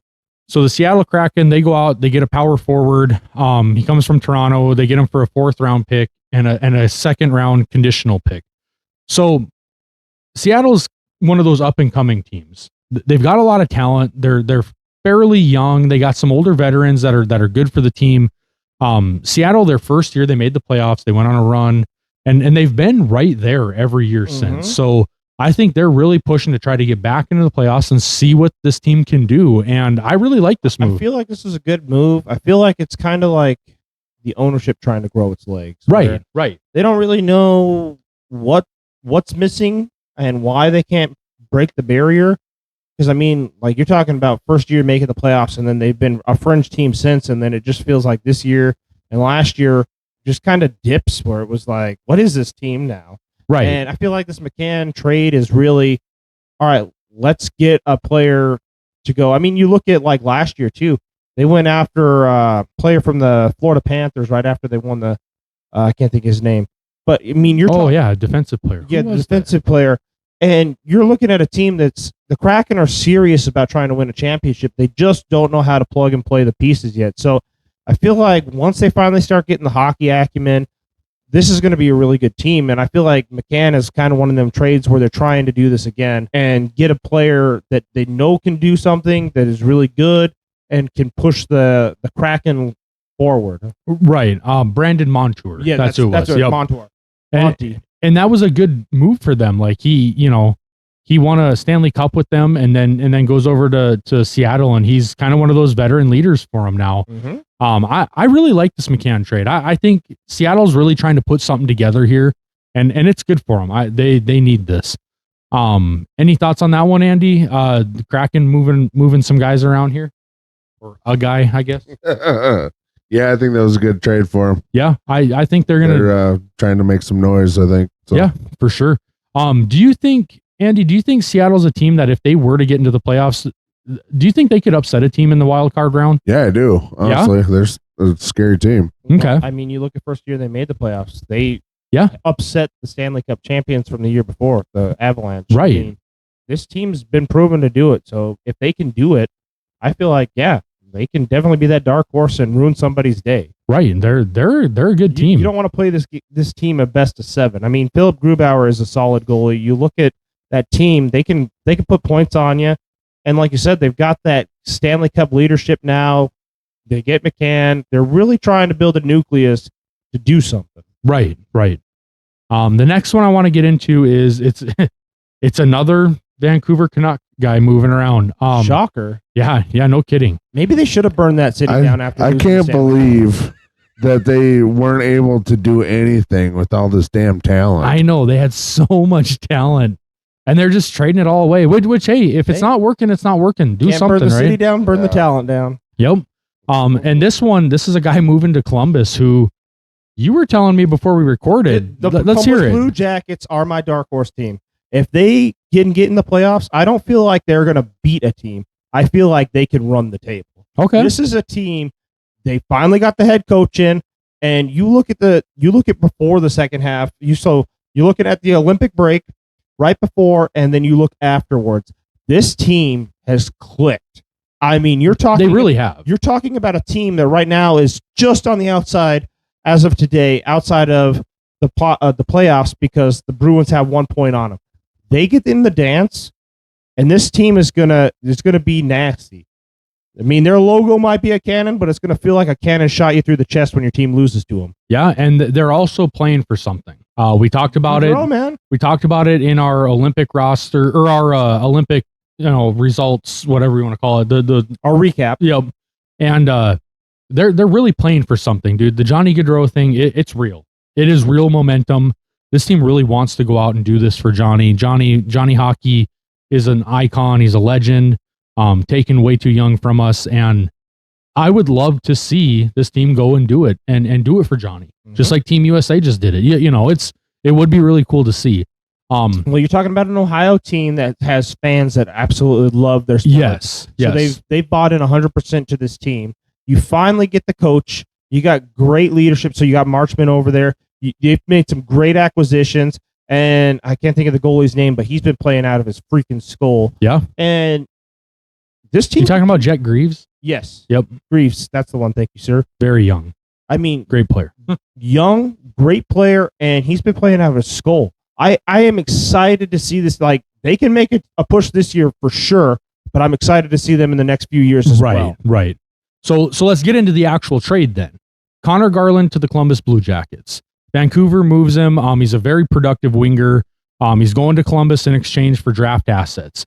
So the Seattle Kraken, they go out, they get a power forward. He comes from Toronto. They get him for a 4th round pick and a 2nd round conditional pick. So Seattle's one of those up and coming teams. They've got a lot of talent. They're fairly young. They got some older veterans that are good for the team. Seattle, their first year, they made the playoffs. They went on a run, and they've been right there every year since. So I think they're really pushing to try to get back into the playoffs and see what this team can do. And I really like this move. I feel like this is a good move. I feel like it's kind of like the ownership trying to grow its legs. Right. They don't really know what's missing and why they can't break the barrier. Because, I mean, like you're talking about first year making the playoffs, and then they've been a fringe team since, and then it just feels like this year and last year just kind of dips where it was like, what is this team now? Right. And I feel like this McCann trade is really, all right, let's get a player to go. I mean, you look at like last year, too. They went after a player from the Florida Panthers right after they won the, I can't think of his name. But, I mean, you're talking. Oh, yeah, defensive player. Yeah, the defensive player. And you're looking at a team that's the Kraken are serious about trying to win a championship. They just don't know how to plug and play the pieces yet. So I feel like once they finally start getting the hockey acumen, this is going to be a really good team. And I feel like McCann is kind of one of them trades where they're trying to do this again and get a player that they know can do something that is really good and can push the Kraken forward. Right. Brandon Montour. Yeah, that's who it was. Yep. Montour. And that was a good move for them. Like he won a Stanley Cup with them and then goes over to Seattle, and he's kind of one of those veteran leaders for him now. Mm-hmm. I really like this McCann trade. I think Seattle's really trying to put something together here, and it's good for them. They need this. Any thoughts on that one, Andy? The Kraken moving some guys around here, or a guy, I guess. Yeah, I think that was a good trade for them. Yeah, I think they're trying to make some noise, I think. So. Yeah, for sure. Do you think, Andy, Seattle's a team that if they were to get into the playoffs, do you think they could upset a team in the wild card round? Yeah, I do. Honestly, they're a scary team. Okay. I mean, you look at first year they made the playoffs. They upset the Stanley Cup champions from the year before, the Avalanche. Right. I mean, this team's been proven to do it. So if they can do it, I feel like, they can definitely be that dark horse and ruin somebody's day. Right, and they're a good team. You don't want to play this team a best of 7. I mean, Philip Grubauer is a solid goalie. You look at that team; they can put points on you, and like you said, they've got that Stanley Cup leadership now. They get McCann. They're really trying to build a nucleus to do something. Right. The next one I want to get into is it's another Vancouver Canuck guy moving around. Shocker. Yeah, no kidding. Maybe they should have burned that city down after. I can't believe that they weren't able to do anything with all this damn talent. I know they had so much talent, and they're just trading it all away. Which hey, if it's not working, it's not working. Do Can't something, burn the right? city down, burn the talent down. Yep. And this is a guy moving to Columbus who you were telling me before we recorded. Let's hear it. Blue Jackets are my dark horse team. If they can get in the playoffs, I don't feel like they're going to beat a team. I feel like they can run the table. Okay. This is a team. They finally got the head coach in, and you look at before the second half. You're looking at the Olympic break right before, and then you look afterwards. This team has clicked. I mean, they really have. You're talking about a team that right now is just on the outside as of today, outside of the playoffs, because the Bruins have 1 point on them. They get in the dance, and this team is gonna be nasty. I mean, their logo might be a cannon, but it's gonna feel like a cannon shot you through the chest when your team loses to them. Yeah, and they're also playing for something. We talked about it. Man. We talked about it in our Olympic roster or our Olympic, results, whatever you want to call it. Our recap. Yep. And they're really playing for something, dude. The Johnny Gaudreau thing, it's real. It is real momentum. This team really wants to go out and do this for Johnny. Johnny Hockey is an icon. He's a legend. Taken way too young from us, and I would love to see this team go and do it and do it for Johnny, just like Team USA just did it. It would be really cool to see. Well, you're talking about an Ohio team that has fans that absolutely love their sport. Yes. So they've bought in 100% to this team. You finally get the coach. You got great leadership. So you got Marchman over there. You've made some great acquisitions, and I can't think of the goalie's name, but he's been playing out of his freaking skull. Yeah. And this team. You talking about Jet Greaves? Yes. Yep. Greaves. That's the one. Thank you, sir. Very young. I mean, great player. Young, great player, and he's been playing out of his skull. I am excited to see this. Like, they can make it a push this year for sure, but I'm excited to see them in the next few years as well. Right. So let's get into the actual trade then. Connor Garland to the Columbus Blue Jackets. Vancouver moves him. He's a very productive winger. He's going to Columbus in exchange for draft assets.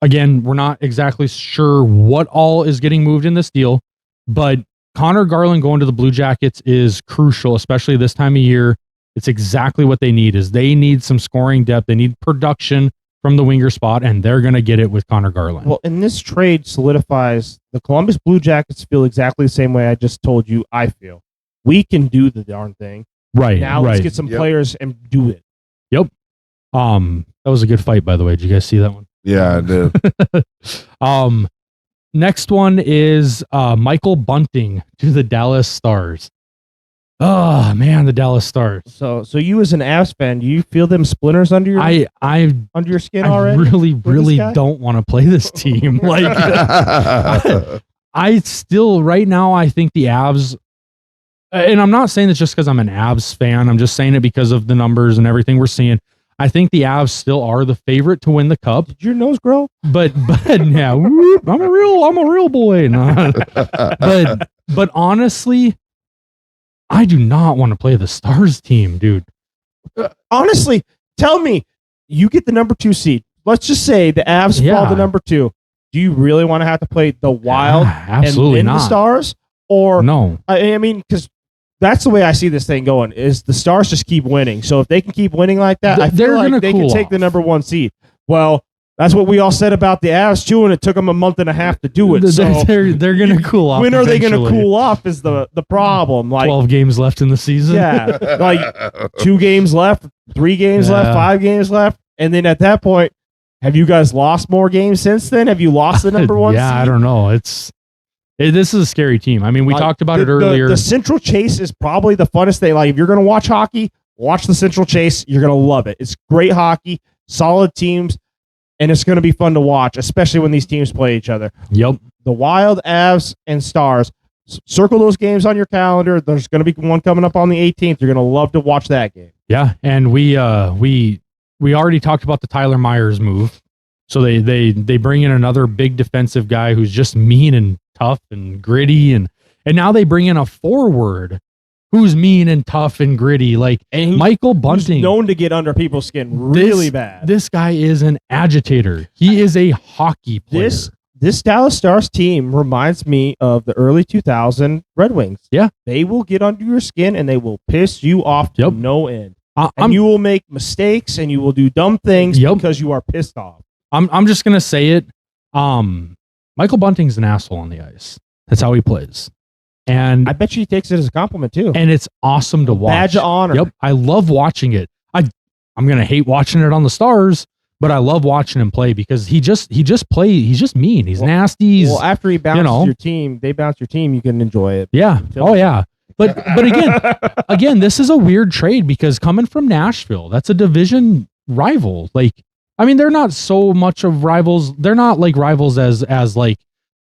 Again, we're not exactly sure what all is getting moved in this deal, but Connor Garland going to the Blue Jackets is crucial, especially this time of year. It's exactly what they need. They need some scoring depth. They need production from the winger spot, and they're going to get it with Connor Garland. Well, and this trade solidifies the Columbus Blue Jackets feel exactly the same way I just told you I feel. We can do the darn thing. Right. Now let's get some players and do it. Yep. That was a good fight, by the way. Did you guys see that one? Yeah, I did. Next one is Michael Bunting to the Dallas Stars. Oh man, the Dallas Stars. So you as an Avs fan, do you feel them splinters under your under your skin already? I really don't want to play this team. Like I still right now I think the Avs, and I'm not saying this just because I'm an Avs fan. I'm just saying it because of the numbers and everything we're seeing. I think the Avs still are the favorite to win the cup. Did your nose grow? But yeah, whoop, I'm a real boy. No. But honestly, I do not want to play the Stars team, dude. Honestly, tell me, you get the number 2 seed. Let's just say the Avs fall to number 2. Do you really want to have to play the Wild absolutely and not. the Stars? Or no? I mean, because that's the way I see this thing going. Is the Stars just keep winning? So if they can keep winning like that, I feel like they can take the number 1 seed. Well, that's what we all said about the Avs too, and it took them a month and a half to do it. So they're going to cool off. When are they going to cool off? Is the problem? Like 12 games left in the season. Yeah, like 2 games left, 3 games left, 5 games left, and then at that point, have you guys lost more games since then? Have you lost the number 1 seed? I don't know. This is a scary team. I mean, we talked about it earlier. The Central Chase is probably the funnest thing. Like, if you're going to watch hockey, watch the Central Chase. You're going to love it. It's great hockey, solid teams, and it's going to be fun to watch, especially when these teams play each other. Yep. The Wild, Avs, and Stars. Circle those games on your calendar. There's going to be one coming up on the 18th. You're going to love to watch that game. Yeah, and we already talked about the Tyler Myers move. So they bring in another big defensive guy who's just mean and tough and gritty, and now they bring in a forward who's mean and tough and gritty, like Michael Bunting, who's known to get under people's skin really bad. This guy is an agitator. He is a hockey player. this Dallas Stars team reminds me of the early 2000 Red Wings. Yeah. They will get under your skin and they will piss you off to no end. And you will make mistakes and you will do dumb things because you are pissed off. I'm just gonna say it. Michael Bunting's an asshole on the ice. That's how he plays. And I bet you he takes it as a compliment too. And it's awesome to watch. Badge of honor. Yep. I love watching it. I'm gonna hate watching it on the Stars, but I love watching him play because he just plays. He's just mean. He's nasty. After he bounces your team, they bounce your team. You can enjoy it. Yeah. Yeah. But again, this is a weird trade because coming from Nashville, that's a division rival. Like, I mean, they're not so much of rivals. They're not like rivals as like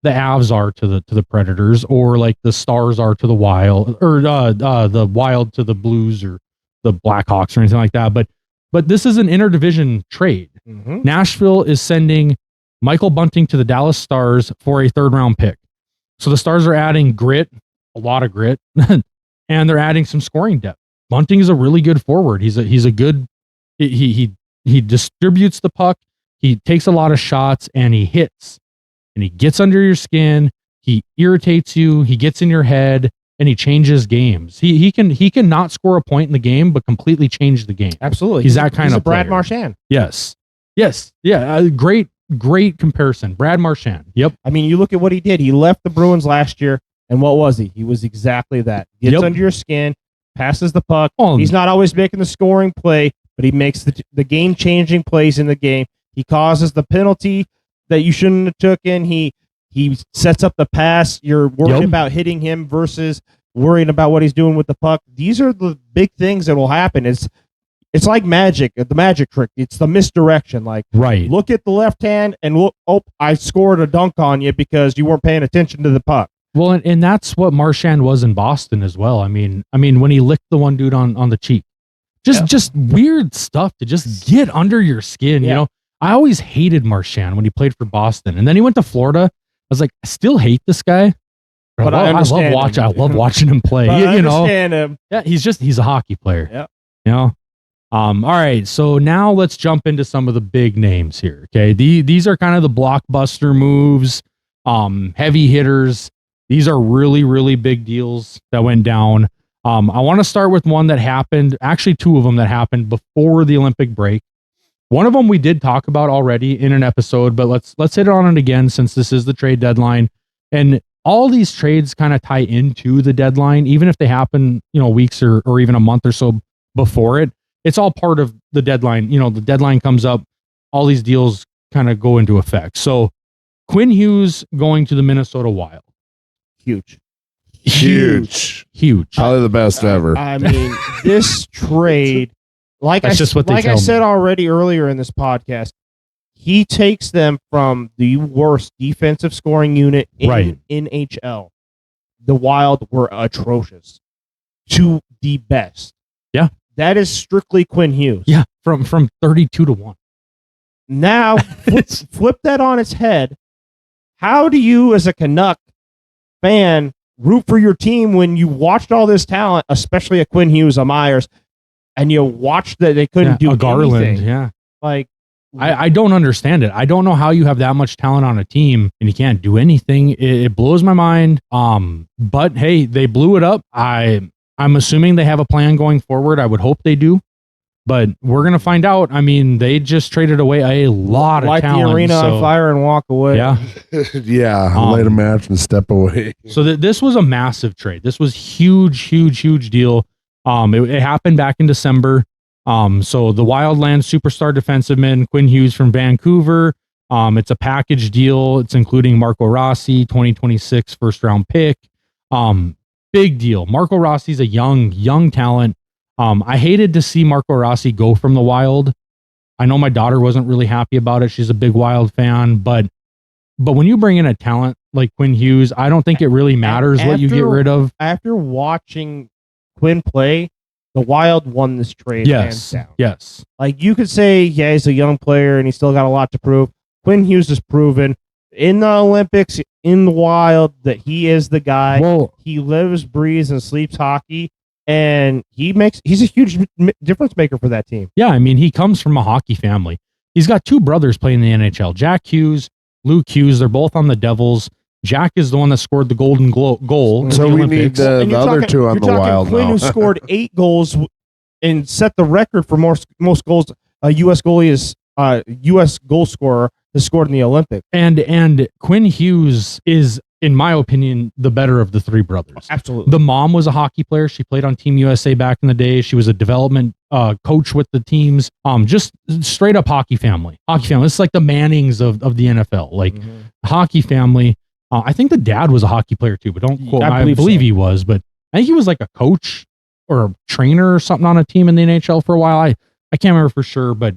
the Avs are to the Predators, or like the Stars are to the Wild, or the Wild to the Blues, or the Blackhawks, or anything like that. But this is an interdivision trade. Mm-hmm. Nashville is sending Michael Bunting to the Dallas Stars for a 3rd round pick. So the Stars are adding grit, a lot of grit, and they're adding some scoring depth. Bunting is a really good forward. He's a good, he distributes the puck. He takes a lot of shots and he hits, and he gets under your skin. He irritates you. He gets in your head. And he changes games. He can not score a point in the game, but completely change the game. Absolutely, he's that kind of Brad player. Marchand. Yes, yeah. Great comparison, Brad Marchand. Yep. I mean, you look at what he did. He left the Bruins last year, and what was he? He was exactly that. Gets under your skin, passes the puck. He's not always making the scoring play, but he makes the game changing plays in the game. He causes the penalty that you shouldn't have taken. He sets up the pass. You're worried about hitting him versus worrying about what he's doing with the puck. These are the big things that will happen. It's like magic, the magic trick. It's the misdirection. Like, look at the left hand and look, I scored a dunk on you because you weren't paying attention to the puck. Well, and that's what Marchand was in Boston as well. I mean, when he licked the one dude on the cheek, just weird stuff to just get under your skin. You know, I always hated Marchand when he played for Boston, and then he went to Florida. I was like, I still hate this guy, but I love watching him play. I understand him. Yeah, he's a hockey player. Yeah. You know? All right. So now let's jump into some of the big names here. Okay. These are kind of the blockbuster moves, heavy hitters. These are really, really big deals that went down. I want to start with one that happened, actually 2 of them that happened before the Olympic break. One of them we did talk about already in an episode, but let's hit on it again since this is the trade deadline. And all these trades kind of tie into the deadline, even if they happen, weeks or even a month or so before it. It's all part of the deadline. The deadline comes up, all these deals kind of go into effect. So Quinn Hughes going to the Minnesota Wild. Huge. Probably the best ever. I mean, this trade, like I said already earlier in this podcast, he takes them from the worst defensive scoring unit in NHL. The Wild were atrocious to the best. Yeah. That is strictly Quinn Hughes. Yeah, from 32-1. Now, flip that on its head. How do you, as a Canuck fan, root for your team when you watched all this talent, especially a Quinn Hughes, a Myers, and you watched that they couldn't do a Garland? anything? Yeah. Like, I don't understand it. I don't know how you have that much talent on a team and you can't do anything. It blows my mind. But hey, they blew it up. I'm assuming they have a plan going forward. I would hope they do, but we're gonna find out. I mean, they just traded away a lot of talent. Light the arena on fire and walk away. Yeah, light a match and step away. So this was a massive trade. This was huge deal. It happened back in December. So the Wildlands superstar defenseman Quinn Hughes from Vancouver. It's a package deal. It's including Marco Rossi, 2026 first round pick. Big deal. Marco Rossi's a young talent. I hated to see Marco Rossi go from the Wild. I know my daughter wasn't really happy about it. She's a big Wild fan, but when you bring in a talent like Quinn Hughes, I don't think it really matters what you get rid of. After watching Quinn play, the Wild won this trade hands down. Yes. Like, you could say, yeah, he's a young player and he's still got a lot to prove. Quinn Hughes has proven in the Olympics, in the Wild, that he is the guy. Well, he lives, breathes, and sleeps hockey, and he's a huge difference maker for that team. Yeah, I mean, he comes from a hockey family. He's got 2 brothers playing in the NHL. Jack Hughes, Luke Hughes. They're both on the Devils. Jack is the one that scored the golden goal. So we need the other two on the Wild Quinn, now. who scored 8 goals and set the record for most goals a U.S. goalie is U.S. goal scorer has scored in the Olympics. And Quinn Hughes is, in my opinion, the better of the three brothers. Absolutely. The mom was a hockey player. She played on Team USA back in the day. She was a development coach with the teams. Just straight up hockey family. It's like the Mannings of the NFL. Like hockey family. I think the dad was a hockey player too, but don't quote. I believe so. He was, but I think he was like a coach or a trainer or something on a team in the NHL for a while. I can't remember for sure, but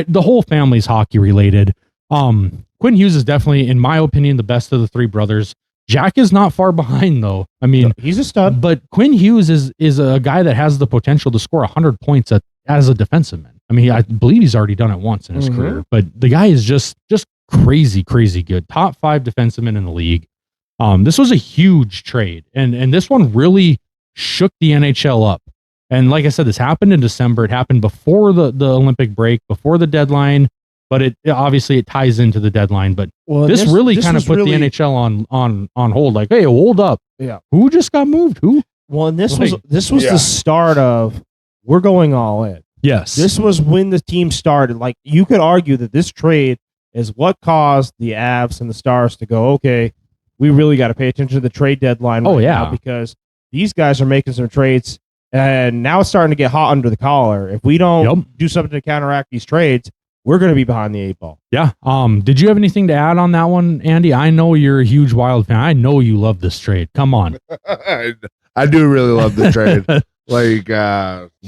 the whole family's hockey related. Quinn Hughes is definitely, in my opinion, the best of the three brothers. Jack is not far behind though. I mean, he's a stud, but Quinn Hughes is a guy that has the potential to score 100 points as a defenseman. I mean, I believe he's already done it once in his career, but the guy is just crazy good. Top 5 defenseman in the league. This was a huge trade, and this one really shook the NHL up. And like I said, this happened in December. It happened before the Olympic break, before the deadline, but it obviously it ties into the deadline. But this really kind of put the NHL on hold. Like, hey, hold up. Yeah. Who just got moved? Who? Well, and this was the start of we're going all in. Yes. This was when the team started. Like, you could argue that this trade is what caused the Avs and the Stars to go, okay, we really got to pay attention to the trade deadline now, because these guys are making some trades, and now it's starting to get hot under the collar. If we don't do something to counteract these trades, we're going to be behind the 8 ball. Yeah. Did you have anything to add on that one, Andy? I know you're a huge Wild fan. I know you love this trade. Come on. I do really love the trade. Like,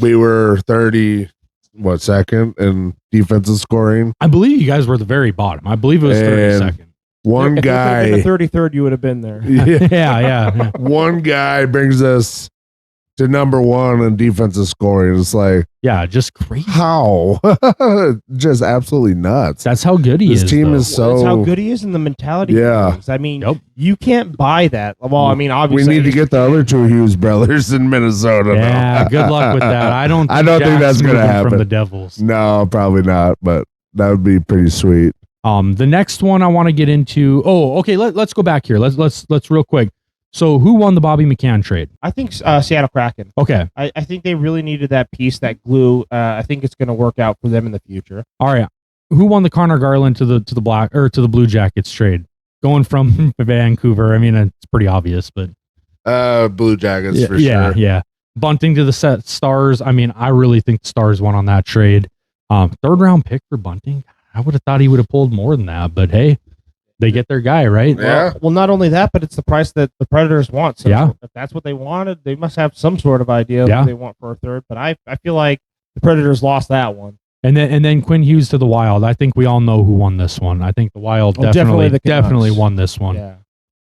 we were 32nd in defensive scoring. I believe you guys were the very bottom. I believe it was 32nd. One guy, in the 33rd, you would have been there. Yeah. One guy brings us to number 1 in defensive scoring. It's like, yeah, just crazy. How? Just absolutely nuts. That's how good he is. This team is so. That's how good he is in the mentality. Yeah. Of things. I mean, you can't buy that. Well, I mean, obviously, we need to get the other 2 Hughes brothers in Minnesota. Yeah, good luck with that. I don't think that's going to happen from the Devils. No, probably not. But that would be pretty sweet. The next one I want to get into. Oh, okay. Let's go back here. Let's real quick. So who won the Bobby McCann trade? I think Seattle Kraken. Okay. I think they really needed that piece, that glue. I think it's going to work out for them in the future. All right. Who won the Connor Garland to the Blue Jackets trade? Going from Vancouver. I mean, it's pretty obvious, but Blue Jackets for sure. Yeah. Bunting to the Stars. I mean, I really think the Stars won on that trade. 3rd round pick for Bunting. I would have thought he would have pulled more than that, but hey, they get their guy, right? Yeah. Well, not only that, but it's the price that the Predators want. So yeah. If that's what they wanted, they must have some sort of idea of what they want for a third. But I feel like the Predators lost that one. And then Quinn Hughes to the Wild. I think we all know who won this one. I think the Wild definitely won this one. Yeah.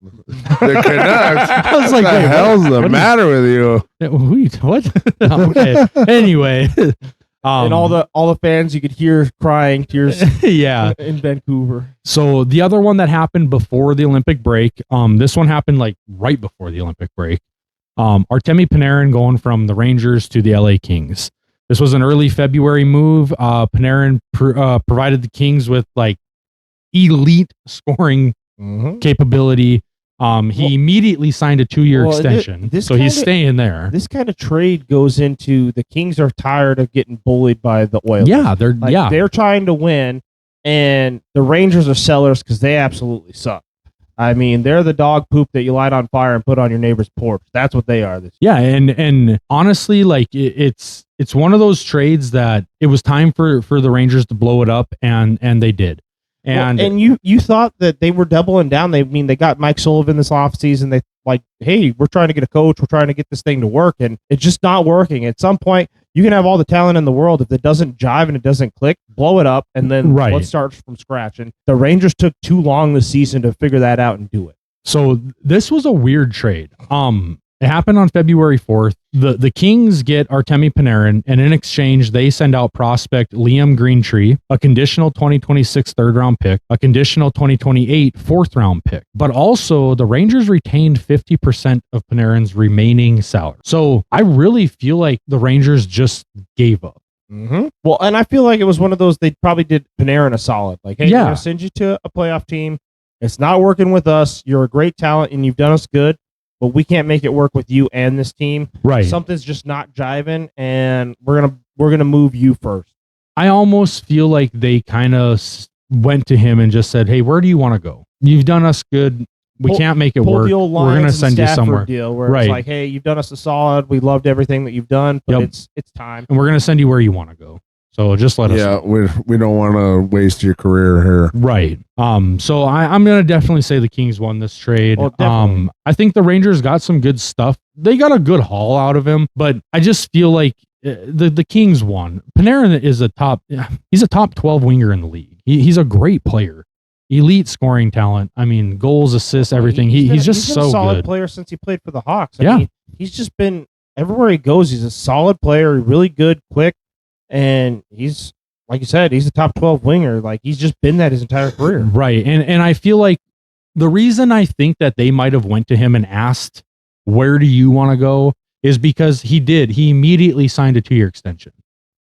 The Canucks. I was like, what the hell's the matter with you? What? Okay. Anyway. And all the fans you could hear crying tears in Vancouver. So the other one that happened before the Olympic break, this one happened like right before the Olympic break. Artemi Panarin going from the Rangers to the LA Kings. This was an early February move. Panarin provided the Kings with like elite scoring capability. He immediately signed a 2-year extension, so he's staying there. This kind of trade goes into the Kings are tired of getting bullied by the Oilers. Yeah, they're trying to win, and the Rangers are sellers because they absolutely suck. I mean, they're the dog poop that you light on fire and put on your neighbor's porch. That's what they are. And honestly, like it's one of those trades that it was time for the Rangers to blow it up, and they did. And you thought that they were doubling down. They got Mike Sullivan this offseason. They like, hey, we're trying to get a coach. We're trying to get this thing to work, and it's just not working. At some point, you can have all the talent in the world. If it doesn't jive and it doesn't click, blow it up, and then let's start from scratch. And the Rangers took too long this season to figure that out and do it. So this was a weird trade. It happened on February 4th. The Kings get Artemi Panarin, and in exchange, they send out prospect Liam Greentree, a conditional 2026 3rd-round pick, a conditional 2028 4th-round pick. But also, the Rangers retained 50% of Panarin's remaining salary. So I really feel like the Rangers just gave up. Mm-hmm. Well, and I feel like it was one of those, they probably did Panarin a solid. Like, hey, we're going to send you to a playoff team. It's not working with us. You're a great talent and you've done us good, but we can't make it work with you and this team. Right. Something's just not jiving, and we're gonna move you first. I almost feel like they kind of went to him and just said, "Hey, where do you want to go? You've done us good. We can't make it work. The old We're going to send you somewhere." deal where Right. it's like, hey, you've done us a solid. We loved everything that you've done, but it's time. And we're going to send you where you want to go. So just let us know. we don't want to waste your career here. Right. So I'm going to definitely say the Kings won this trade. Oh, definitely. I think the Rangers got some good stuff. They got a good haul out of him, but I just feel like the Kings won. Panarin is he's a top 12 winger in the league. He's a great player. Elite scoring talent. I mean, goals, assists, everything. He's just so a solid good. player since he played for the Hawks. Yeah. I mean, he's just been everywhere he goes. He's a solid player, really good, quick, and he's like you said, he's a top 12 winger. Like he's just been that his entire career. Right. And I feel like the reason I think that they might have went to him and asked, "Where do you want to go?" is because he immediately signed a 2-year extension.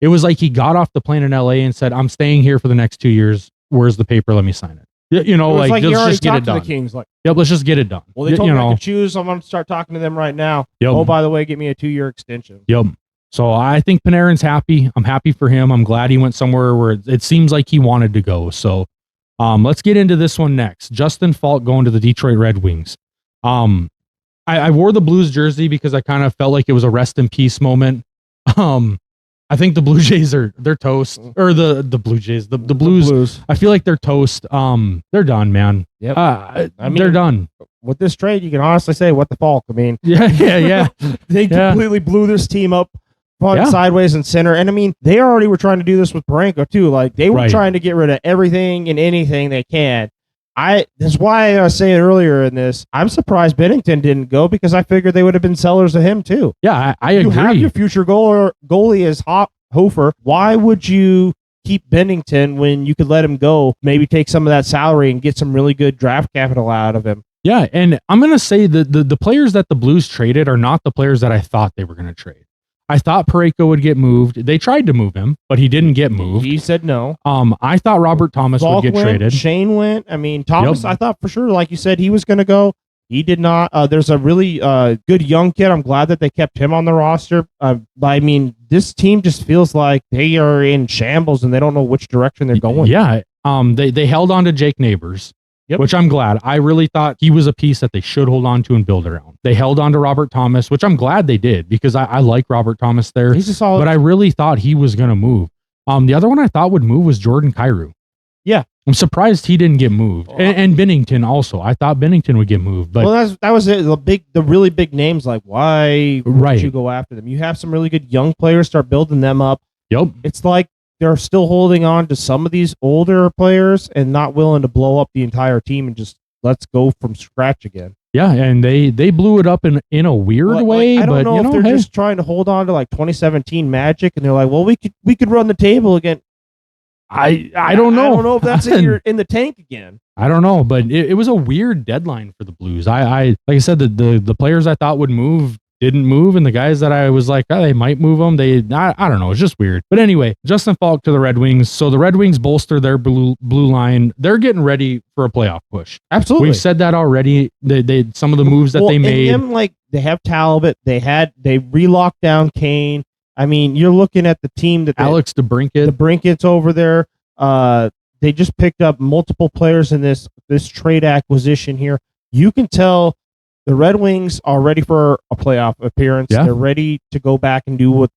It was like he got off the plane in LA and said, "I'm staying here for the next 2 years. Where's the paper? Let me sign it." You know, like let's just get it to done. the Kings, like, yep, let's just get it done. well, they told me I could choose. I'm going to start talking to them right now. Yep. Oh, by the way, get me a 2-year extension. Yep. So I think Panarin's happy. I'm happy for him. I'm glad he went somewhere where it seems like he wanted to go. So let's get into this one next. Justin Falk going to the Detroit Red Wings. I wore the Blues jersey because I kind of felt like it was a rest in peace moment. I think the Blue Jays they're toast, or the Blue Jays, the Blues. I feel like they're toast. They're done, man. Yep. I mean, they're done. With this trade, you can honestly say, what the Falk? I mean, yeah. They completely blew this team up sideways and center. And I mean, they already were trying to do this with Branko too. Like they were trying to get rid of everything and anything they can. That's why I was saying earlier in this, I'm surprised Binnington didn't go, because I figured they would have been sellers of him too. Yeah, I agree. You have your future goalie as Hofer. Why would you keep Binnington when you could let him go, maybe take some of that salary and get some really good draft capital out of him? Yeah, and I'm going to say that the players that the Blues traded are not the players that I thought they were going to trade. I thought Parayko would get moved. They tried to move him, but he didn't get moved. He said no. I thought Robert Thomas would get traded. Schenn went. I mean, Thomas, I thought for sure, like you said, he was going to go. He did not. There's a really good young kid. I'm glad that they kept him on the roster. I mean, this team just feels like they are in shambles and they don't know which direction they're going. Yeah. They held on to Jake Neighbors. Yep. Which I'm glad. I really thought he was a piece that they should hold on to and build around. They held on to Robert Thomas, which I'm glad they did, because I like Robert Thomas there. He's a solid. But I really thought he was going to move. The other one I thought would move was Jordan Kyrou. Yeah. I'm surprised he didn't get moved. And Binnington also. I thought Binnington would get moved. But that was it. The really big names, like, why would you go after them? You have some really good young players, start building them up. Yep. It's like they're still holding on to some of these older players and not willing to blow up the entire team and just let's go from scratch again. Yeah, and they blew it up in a weird way. I don't but know if they're just trying to hold on to like 2017 Magic, and they're like, well, we could run the table again. I don't know. I don't know if that's in the tank again. I don't know, but it was a weird deadline for the Blues. I like I said, the players I thought would move didn't move, and the guys that I was like, oh, they might move them. I don't know. It's just weird. But anyway, Justin Falk to the Red Wings. So the Red Wings bolster their blue line. They're getting ready for a playoff push. Absolutely. We've said that already. They some of the moves that they made. And them, like, they have Talbot. They re-locked down Kane. I mean, you're looking at the team that Alex DeBrincat. The Brinkets over there. They just picked up multiple players in this trade acquisition here. You can tell the Red Wings are ready for a playoff appearance. Yeah. They're ready to go back and do what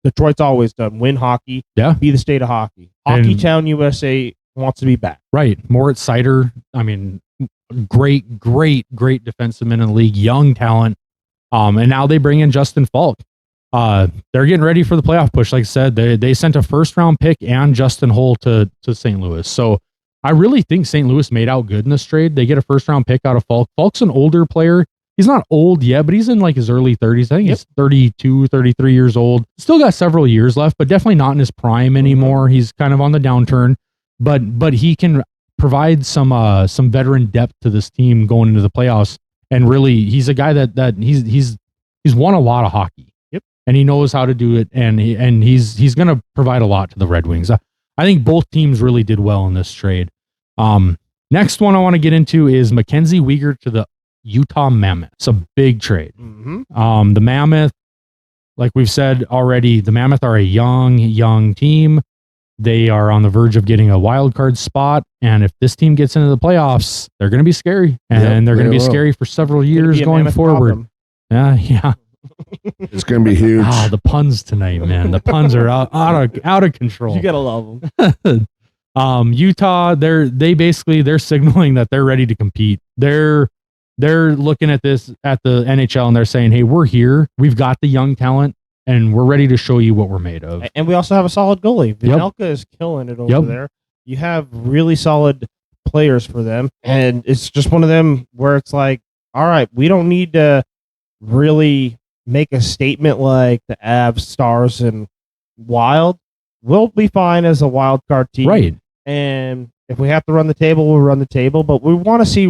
Detroit's always done: win hockey. Yeah. Be the state of hockey. Hockey Town, USA wants to be back. Right. Moritz Seider. I mean, great defenseman in the league, young talent. And now they bring in Justin Falk. They're getting ready for the playoff push. Like I said, they sent a first round pick and Justin Hull to St. Louis. So I really think St. Louis made out good in this trade. They get a first round pick out of Falk. Falk's an older player. He's not old yet, but he's in like his early 30s. I think he's 32, 33 years old. Still got several years left, but definitely not in his prime anymore. He's kind of on the downturn, but he can provide some veteran depth to this team going into the playoffs. And really, he's a guy that he's won a lot of hockey. Yep. And he knows how to do it, and he's going to provide a lot to the Red Wings. I think both teams really did well in this trade. Next one I want to get into is Mackenzie Weegar to the Utah Mammoth. It's a big trade. Mm-hmm. The Mammoth, like we've said already, the Mammoth are a young team. They are on the verge of getting a wild card spot. And if this team gets into the playoffs, they're going to be scary. And they're going to be scary for several years going forward. Yeah. It's going to be huge. Oh, the puns tonight, man. The puns are out of control. You got to love them. Utah, they're signaling that they're ready to compete. They're looking at this at the NHL and they're saying, hey, we're here. We've got the young talent and we're ready to show you what we're made of. And we also have a solid goalie. Vinelka is killing it over there. You have really solid players for them. And it's just one of them where it's like, all right, we don't need to really make a statement like the Avs, Stars, and Wild. We'll be fine as a wild card team. Right. And if we have to run the table, we'll run the table. But we want to see.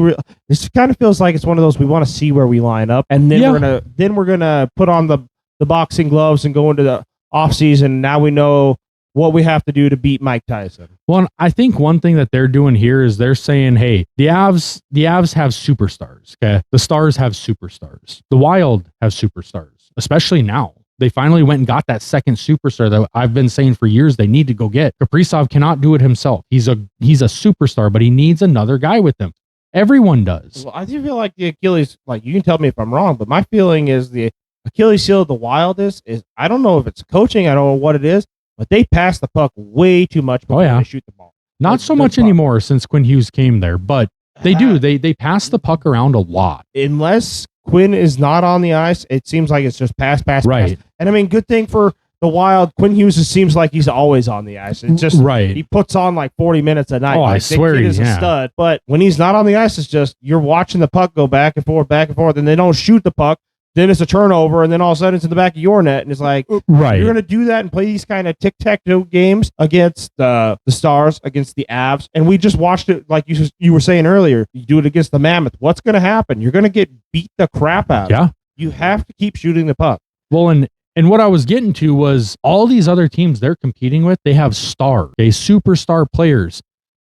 This kind of feels like it's one of those we want to see where we line up, and then we're gonna put on the boxing gloves and go into the off season. Now we know what we have to do to beat Mike Tyson. Well, I think one thing that they're doing here is they're saying, hey, the Avs have superstars. Okay, the Stars have superstars. The Wild have superstars, especially now. They finally went and got that second superstar that I've been saying for years they need to go get. Kaprizov cannot do it himself. He's a superstar, but he needs another guy with him. Everyone does. Well, I do feel like the Achilles, like you can tell me if I'm wrong, but my feeling is the Achilles heel of the Wild is I don't know if it's coaching, I don't know what it is, but they pass the puck way too much before they shoot the ball. Not so much anymore since Quinn Hughes came there, but they do. They pass the puck around a lot. Unless Quinn is not on the ice, it seems like it's just pass. Right. And I mean, good thing for the Wild, Quinn Hughes seems like he's always on the ice. It's just he puts on like 40 minutes a night. Oh, like, I swear he's a stud. But when he's not on the ice, it's just you're watching the puck go back and forth, and they don't shoot the puck. Then it's a turnover, and then all of a sudden it's in the back of your net, and it's like, you're going to do that and play these kind of tic-tac-toe games against the Stars, against the Avs, and we just watched it like you were saying earlier. You do it against the Mammoth. What's going to happen? You're going to get beat the crap out. Yeah. You have to keep shooting the puck. Well, and what I was getting to was all these other teams they're competing with, they have superstar players.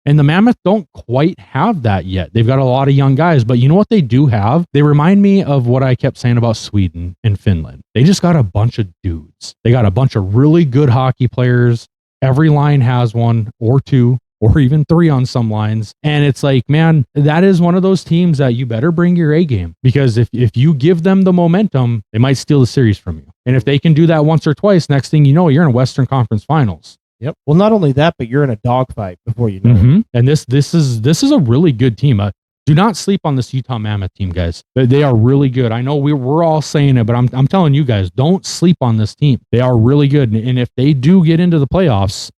And the Mammoth don't quite have that yet. They've got a lot of young guys, but you know what they do have? They remind me of what I kept saying about Sweden and Finland. They just got a bunch of dudes. They got a bunch of really good hockey players. Every line has one or two or even three on some lines. And it's like, man, that is one of those teams that you better bring your A game, because if you give them the momentum, they might steal the series from you. And if they can do that once or twice, next thing you know, you're in a Western Conference Finals. Yep. Well, not only that, but you're in a dogfight before you know it. And this is a really good team. Do not sleep on this Utah Mammoth team, guys. They are really good. I know we're all saying it, but I'm telling you guys, don't sleep on this team. They are really good. And if they do get into the playoffs,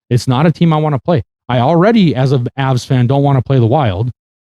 it's not a team I want to play. I already, as an Avs fan, don't want to play the Wild.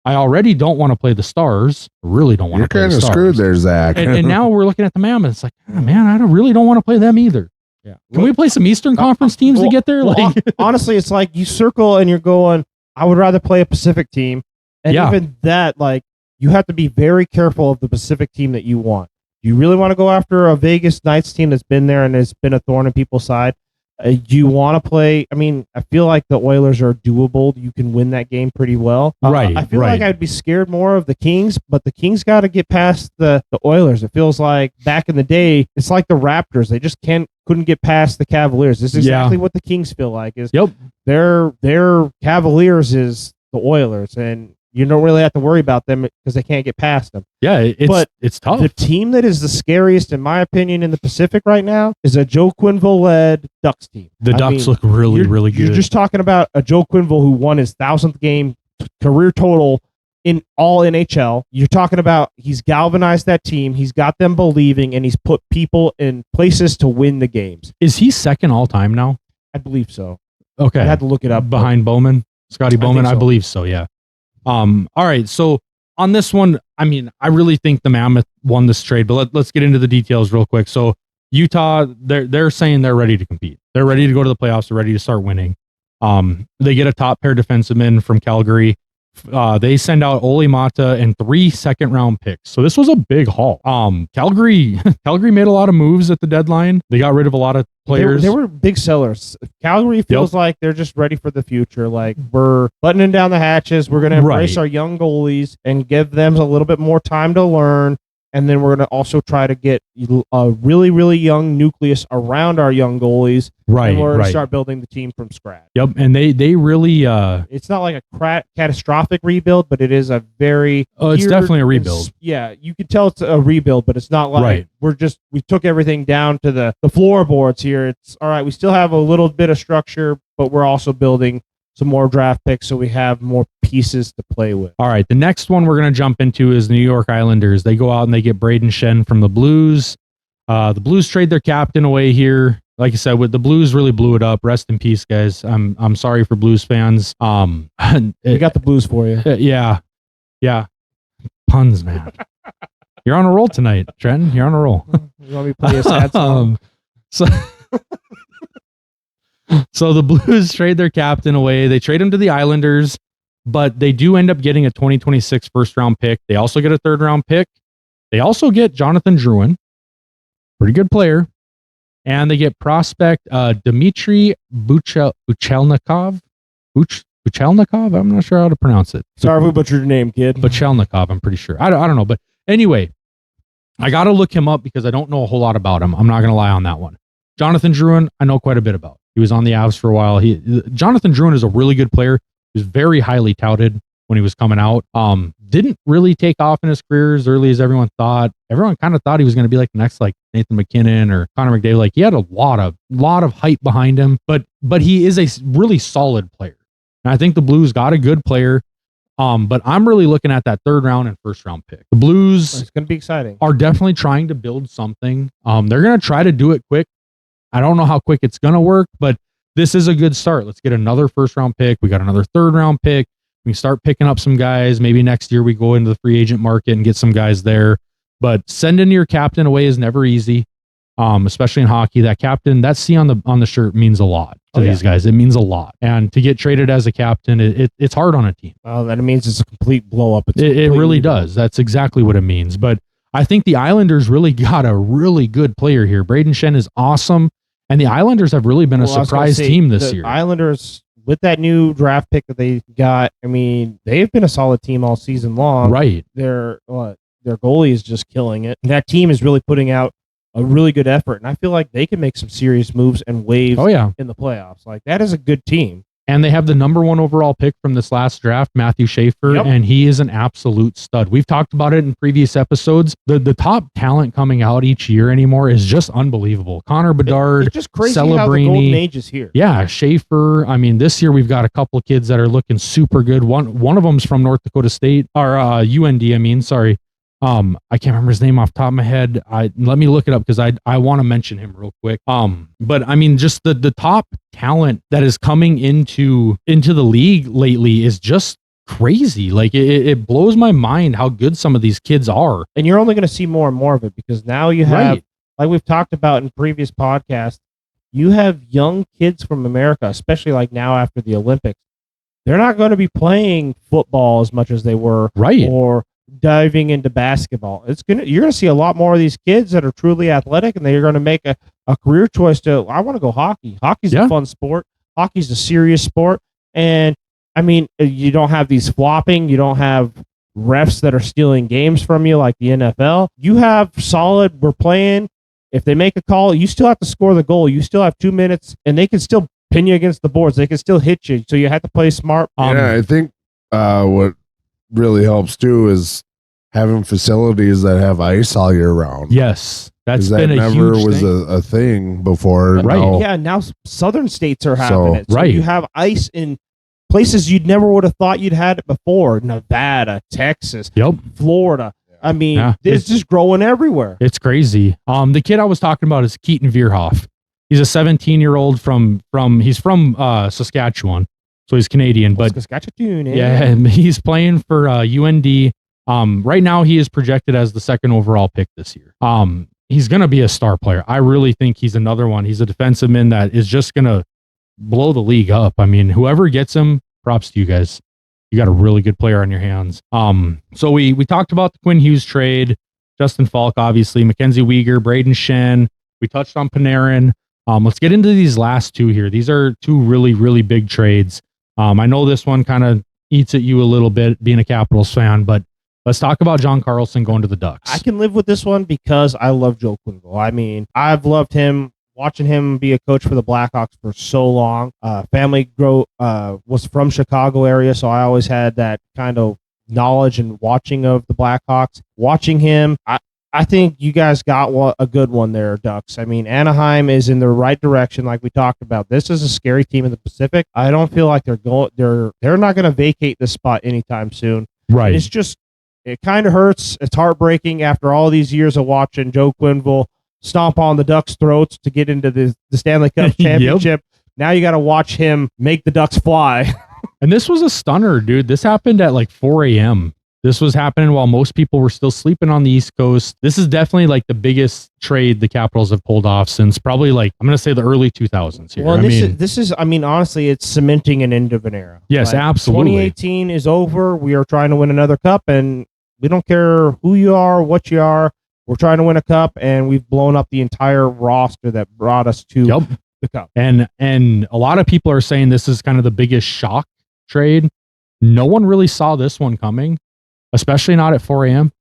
I already don't want to play the Stars. I really don't want to play the Stars. You're kind of screwed there, Zach. And now we're looking at the Mammoth. It's like, oh, man, I really don't want to play them either. Yeah. Can we play some Eastern Conference teams to get there? Well, honestly, it's like you circle and you're going, I would rather play a Pacific team. And even that, like, you have to be very careful of the Pacific team that you want. You really want to go after a Vegas Knights team that's been there and has been a thorn in people's side? Do you want to play? I mean, I feel like the Oilers are doable. You can win that game pretty well. Right. I feel like I'd be scared more of the Kings, but the Kings got to get past the Oilers. It feels like back in the day, it's like the Raptors. They just couldn't get past the Cavaliers. This is exactly what the Kings feel like. Their Cavaliers is the Oilers, and you don't really have to worry about them because they can't get past them. Yeah, it's tough. The team that is the scariest, in my opinion, in the Pacific right now is a Joe Quenneville-led Ducks team. The Ducks look really good. You're just talking about a Joe Quenneville who won his 1,000th game career total in all NHL. You're talking about he's galvanized that team. He's got them believing, and he's put people in places to win the games. Is he second all time now? I believe so. Okay. I had to look it up. Behind Bowman? Scotty Bowman? I believe so, yeah. All right. So on this one, I mean, I really think the Mammoth won this trade, but let's get into the details real quick. So Utah, they're saying they're ready to compete. They're ready to go to the playoffs. They're ready to start winning. They get a top pair defenseman from Calgary. They send out Ole Mata and 3 second-round picks. So this was a big haul. Calgary made a lot of moves at the deadline. They got rid of a lot of players. They were big sellers. Calgary feels like they're just ready for the future. Like, we're buttoning down the hatches. We're going to embrace our young goalies and give them a little bit more time to learn. And then we're going to also try to get a really, really young nucleus around our young goalies. Right. And we're going to start building the team from scratch. Yep. And they really... it's not like a catastrophic rebuild, but it is a very... it's definitely a rebuild. Yeah, you can tell it's a rebuild, but it's not like we took everything down to the floorboards here. It's all right. We still have a little bit of structure, but we're also building some more draft picks so we have more pieces to play with. All right. The next one we're going to jump into is the New York Islanders. They go out and they get Braden Schenn from the Blues. The Blues trade their captain away here. Like I said, with the Blues really blew it up. Rest in peace, guys. I'm sorry for Blues fans. We got the Blues for you. Yeah. Puns, man. You're on a roll tonight, Trenton. You're on a roll. You want me to play a sad song? So the Blues trade their captain away. They trade him to the Islanders, but they do end up getting a 2026 first-round pick. They also get a third-round pick. They also get Jonathan Drouin, pretty good player, and they get prospect Dmitry Buchelnikov. Buchelnikov? I'm not sure how to pronounce it. Sorry if we butchered your name, kid. Buchelnikov, I'm pretty sure. I don't know, but anyway, I got to look him up because I don't know a whole lot about him. I'm not going to lie on that one. Jonathan Drouin, I know quite a bit about. He was on the Avs for a while. Jonathan Drouin is a really good player. He was very highly touted when he was coming out. Didn't really take off in his career as early as everyone thought. Everyone kind of thought he was going to be like the next like Nathan McKinnon or Connor McDavid. Like, he had a lot of hype behind him, but he is a really solid player. And I think the Blues got a good player. But I'm really looking at that third round and first round pick. The Blues it's going to be exciting. Are definitely trying to build something. They're going to try to do it quick. I don't know how quick it's going to work, but this is a good start. Let's get another first round pick. We got another third round pick. We can start picking up some guys. Maybe next year we go into the free agent market and get some guys there. But sending your captain away is never easy, especially in hockey. That captain, that C on the shirt means a lot to these guys. It means a lot. And to get traded as a captain, it's hard on a team. Well, that means it's a complete blow up. It really does. That's exactly what it means. But I think the Islanders really got a really good player here. Braden Schenn is awesome. And the Islanders have really been a surprise team this year. Islanders, with that new draft pick that they got, I mean, they've been a solid team all season long. Right. Their goalie is just killing it. That team is really putting out a really good effort. And I feel like they can make some serious moves and waves in the playoffs. Like, that is a good team. And they have the number 1 overall pick from this last draft, Matthew Schaefer, and he is an absolute stud. We've talked about it in previous episodes. The top talent coming out each year anymore is just unbelievable. Connor Bedard, it's just crazy how the golden age is here. Yeah, Schaefer. I mean, this year we've got a couple of kids that are looking super good. One of them's from North Dakota State, or UND, I mean, sorry. I can't remember his name off the top of my head. Let me look it up because I want to mention him real quick. But I mean, just the top talent that is coming into the league lately is just crazy. Like, it blows my mind how good some of these kids are. And you're only going to see more and more of it because now you have, like we've talked about in previous podcasts, you have young kids from America, especially like now after the Olympics. They're not going to be playing football as much as they were, or diving into basketball. You're gonna see a lot more of these kids that are truly athletic, and they're gonna make a career choice to, I want to go hockey. Hockey's a fun sport. Hockey's a serious sport. And I mean, you don't have these flopping, you don't have refs that are stealing games from you like the NFL. You have solid, we're playing. If they make a call, you still have to score the goal. You still have 2 minutes, and they can still pin you against the boards. They can still hit you. So you have to play smart. I think what really helps too is having facilities that have ice all year round. Yes, that's been a huge never was a thing before. Right. Now southern states are having it. So you have ice in places you'd never would have thought you'd had it before. Nevada, Texas, Florida. I mean, it's just growing everywhere. It's crazy. The kid I was talking about is Keaton Veerhoff. He's a 17-year-old from Saskatchewan. So he's Canadian, but he's playing for UND. Right now he is projected as the 2nd overall pick this year. He's going to be a star player. I really think he's another one. He's a defenseman that is just going to blow the league up. I mean, whoever gets him, props to you guys. you got a really good player on your hands. So we talked about the Quinn Hughes trade, Justin Falk, obviously, Mackenzie Weegar, Braden Schenn. We touched on Panarin. Let's get into these last two here. These are two really, really big trades. I know this one kind of eats at you a little bit being a Capitals fan, but let's talk about John Carlson going to the Ducks. I can live with this one because I love Joe Quenneville. I mean, I've loved him, watching him be a coach for the Blackhawks for so long. Family was from Chicago area, so I always had that kind of knowledge and watching of the Blackhawks. Watching him, I think you guys got a good one there, Ducks. I mean, Anaheim is in the right direction, like we talked about. This is a scary team in the Pacific. I don't feel like they're not going to vacate this spot anytime soon. Right. It's just, it kind of hurts. It's heartbreaking after all these years of watching Joe Quenneville stomp on the Ducks' throats to get into the Stanley Cup championship. Yep. Now you got to watch him make the Ducks fly. And this was a stunner, dude. This happened at like 4 a.m. This was happening while most people were still sleeping on the East Coast. This is definitely like the biggest trade the Capitals have pulled off since probably like, I'm going to say the early 2000s here. Well, this is, honestly, it's cementing an end of an era. Yes, like, absolutely. 2018 is over. We are trying to win another cup, and we don't care who you are, what you are. We're trying to win a cup, and we've blown up the entire roster that brought us to the cup. And a lot of people are saying this is kind of the biggest shock trade. No one really saw this one coming, especially not at 4 a.m.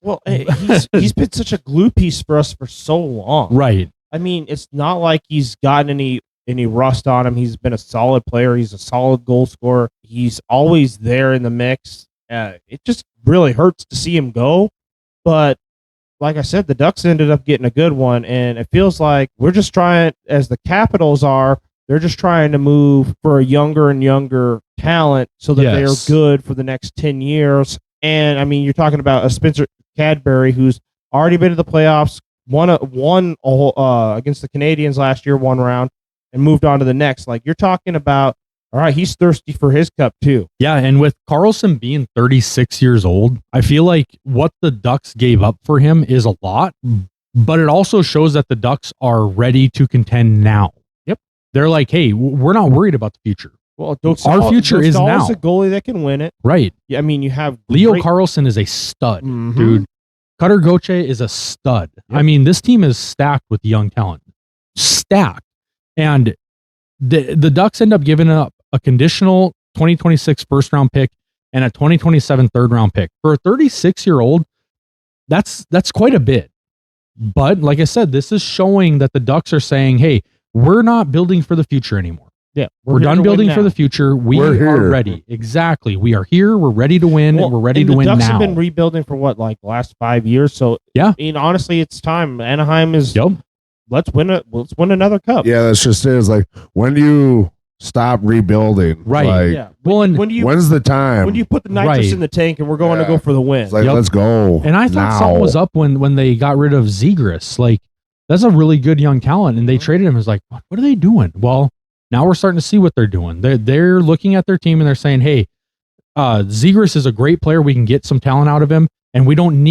Well, he's been such a glue piece for us for so long. Right. I mean, it's not like he's gotten any rust on him. He's been a solid player. He's a solid goal scorer. He's always there in the mix. It just really hurts to see him go. But like I said, the Ducks ended up getting a good one, and it feels like we're just trying, as the Capitals are, they're just trying to move for a younger and younger talent so that they're good for the next 10 years. And, I mean, you're talking about a Spencer Cadbury who's already been to the playoffs, won against the Canadiens last year, one round, and moved on to the next. Like, you're talking about, all right, he's thirsty for his cup too. Yeah, and with Carlson being 36 years old, I feel like what the Ducks gave up for him is a lot, but it also shows that the Ducks are ready to contend now. Yep. They're like, hey, we're not worried about the future. Well, our future is now. A goalie that can win it. Right. Yeah, I mean, you have Leo Carlson is a stud, dude. Cutter Gauthier is a stud. Yep. I mean, this team is stacked with young talent. Stacked. And the Ducks end up giving up a conditional 2026 first round pick and a 2027 third round pick. For a 36-year-old, that's quite a bit. But like I said, this is showing that the Ducks are saying, hey, we're not building for the future anymore. Yeah, we're done building for the future. We're ready. Exactly. We are here. We're ready to win, and we're ready to win now. The Ducks have been rebuilding for what, like last 5 years? So yeah, I mean, honestly, it's time. Anaheim is. Yep. Let's win another cup. Yeah, that's just it. It's like, when do you stop rebuilding? Right. Like, yeah. Well, and when's the time? When do you put the nitrous in the tank and we're going to go for the win? It's like, let's go. And I thought something was up when they got rid of Zegras. Like, that's a really good young talent, and they traded him. It's like, what are they doing? Well, now we're starting to see what they're doing. They're looking at their team and they're saying, hey, Zegras is a great player. We can get some talent out of him, and we don't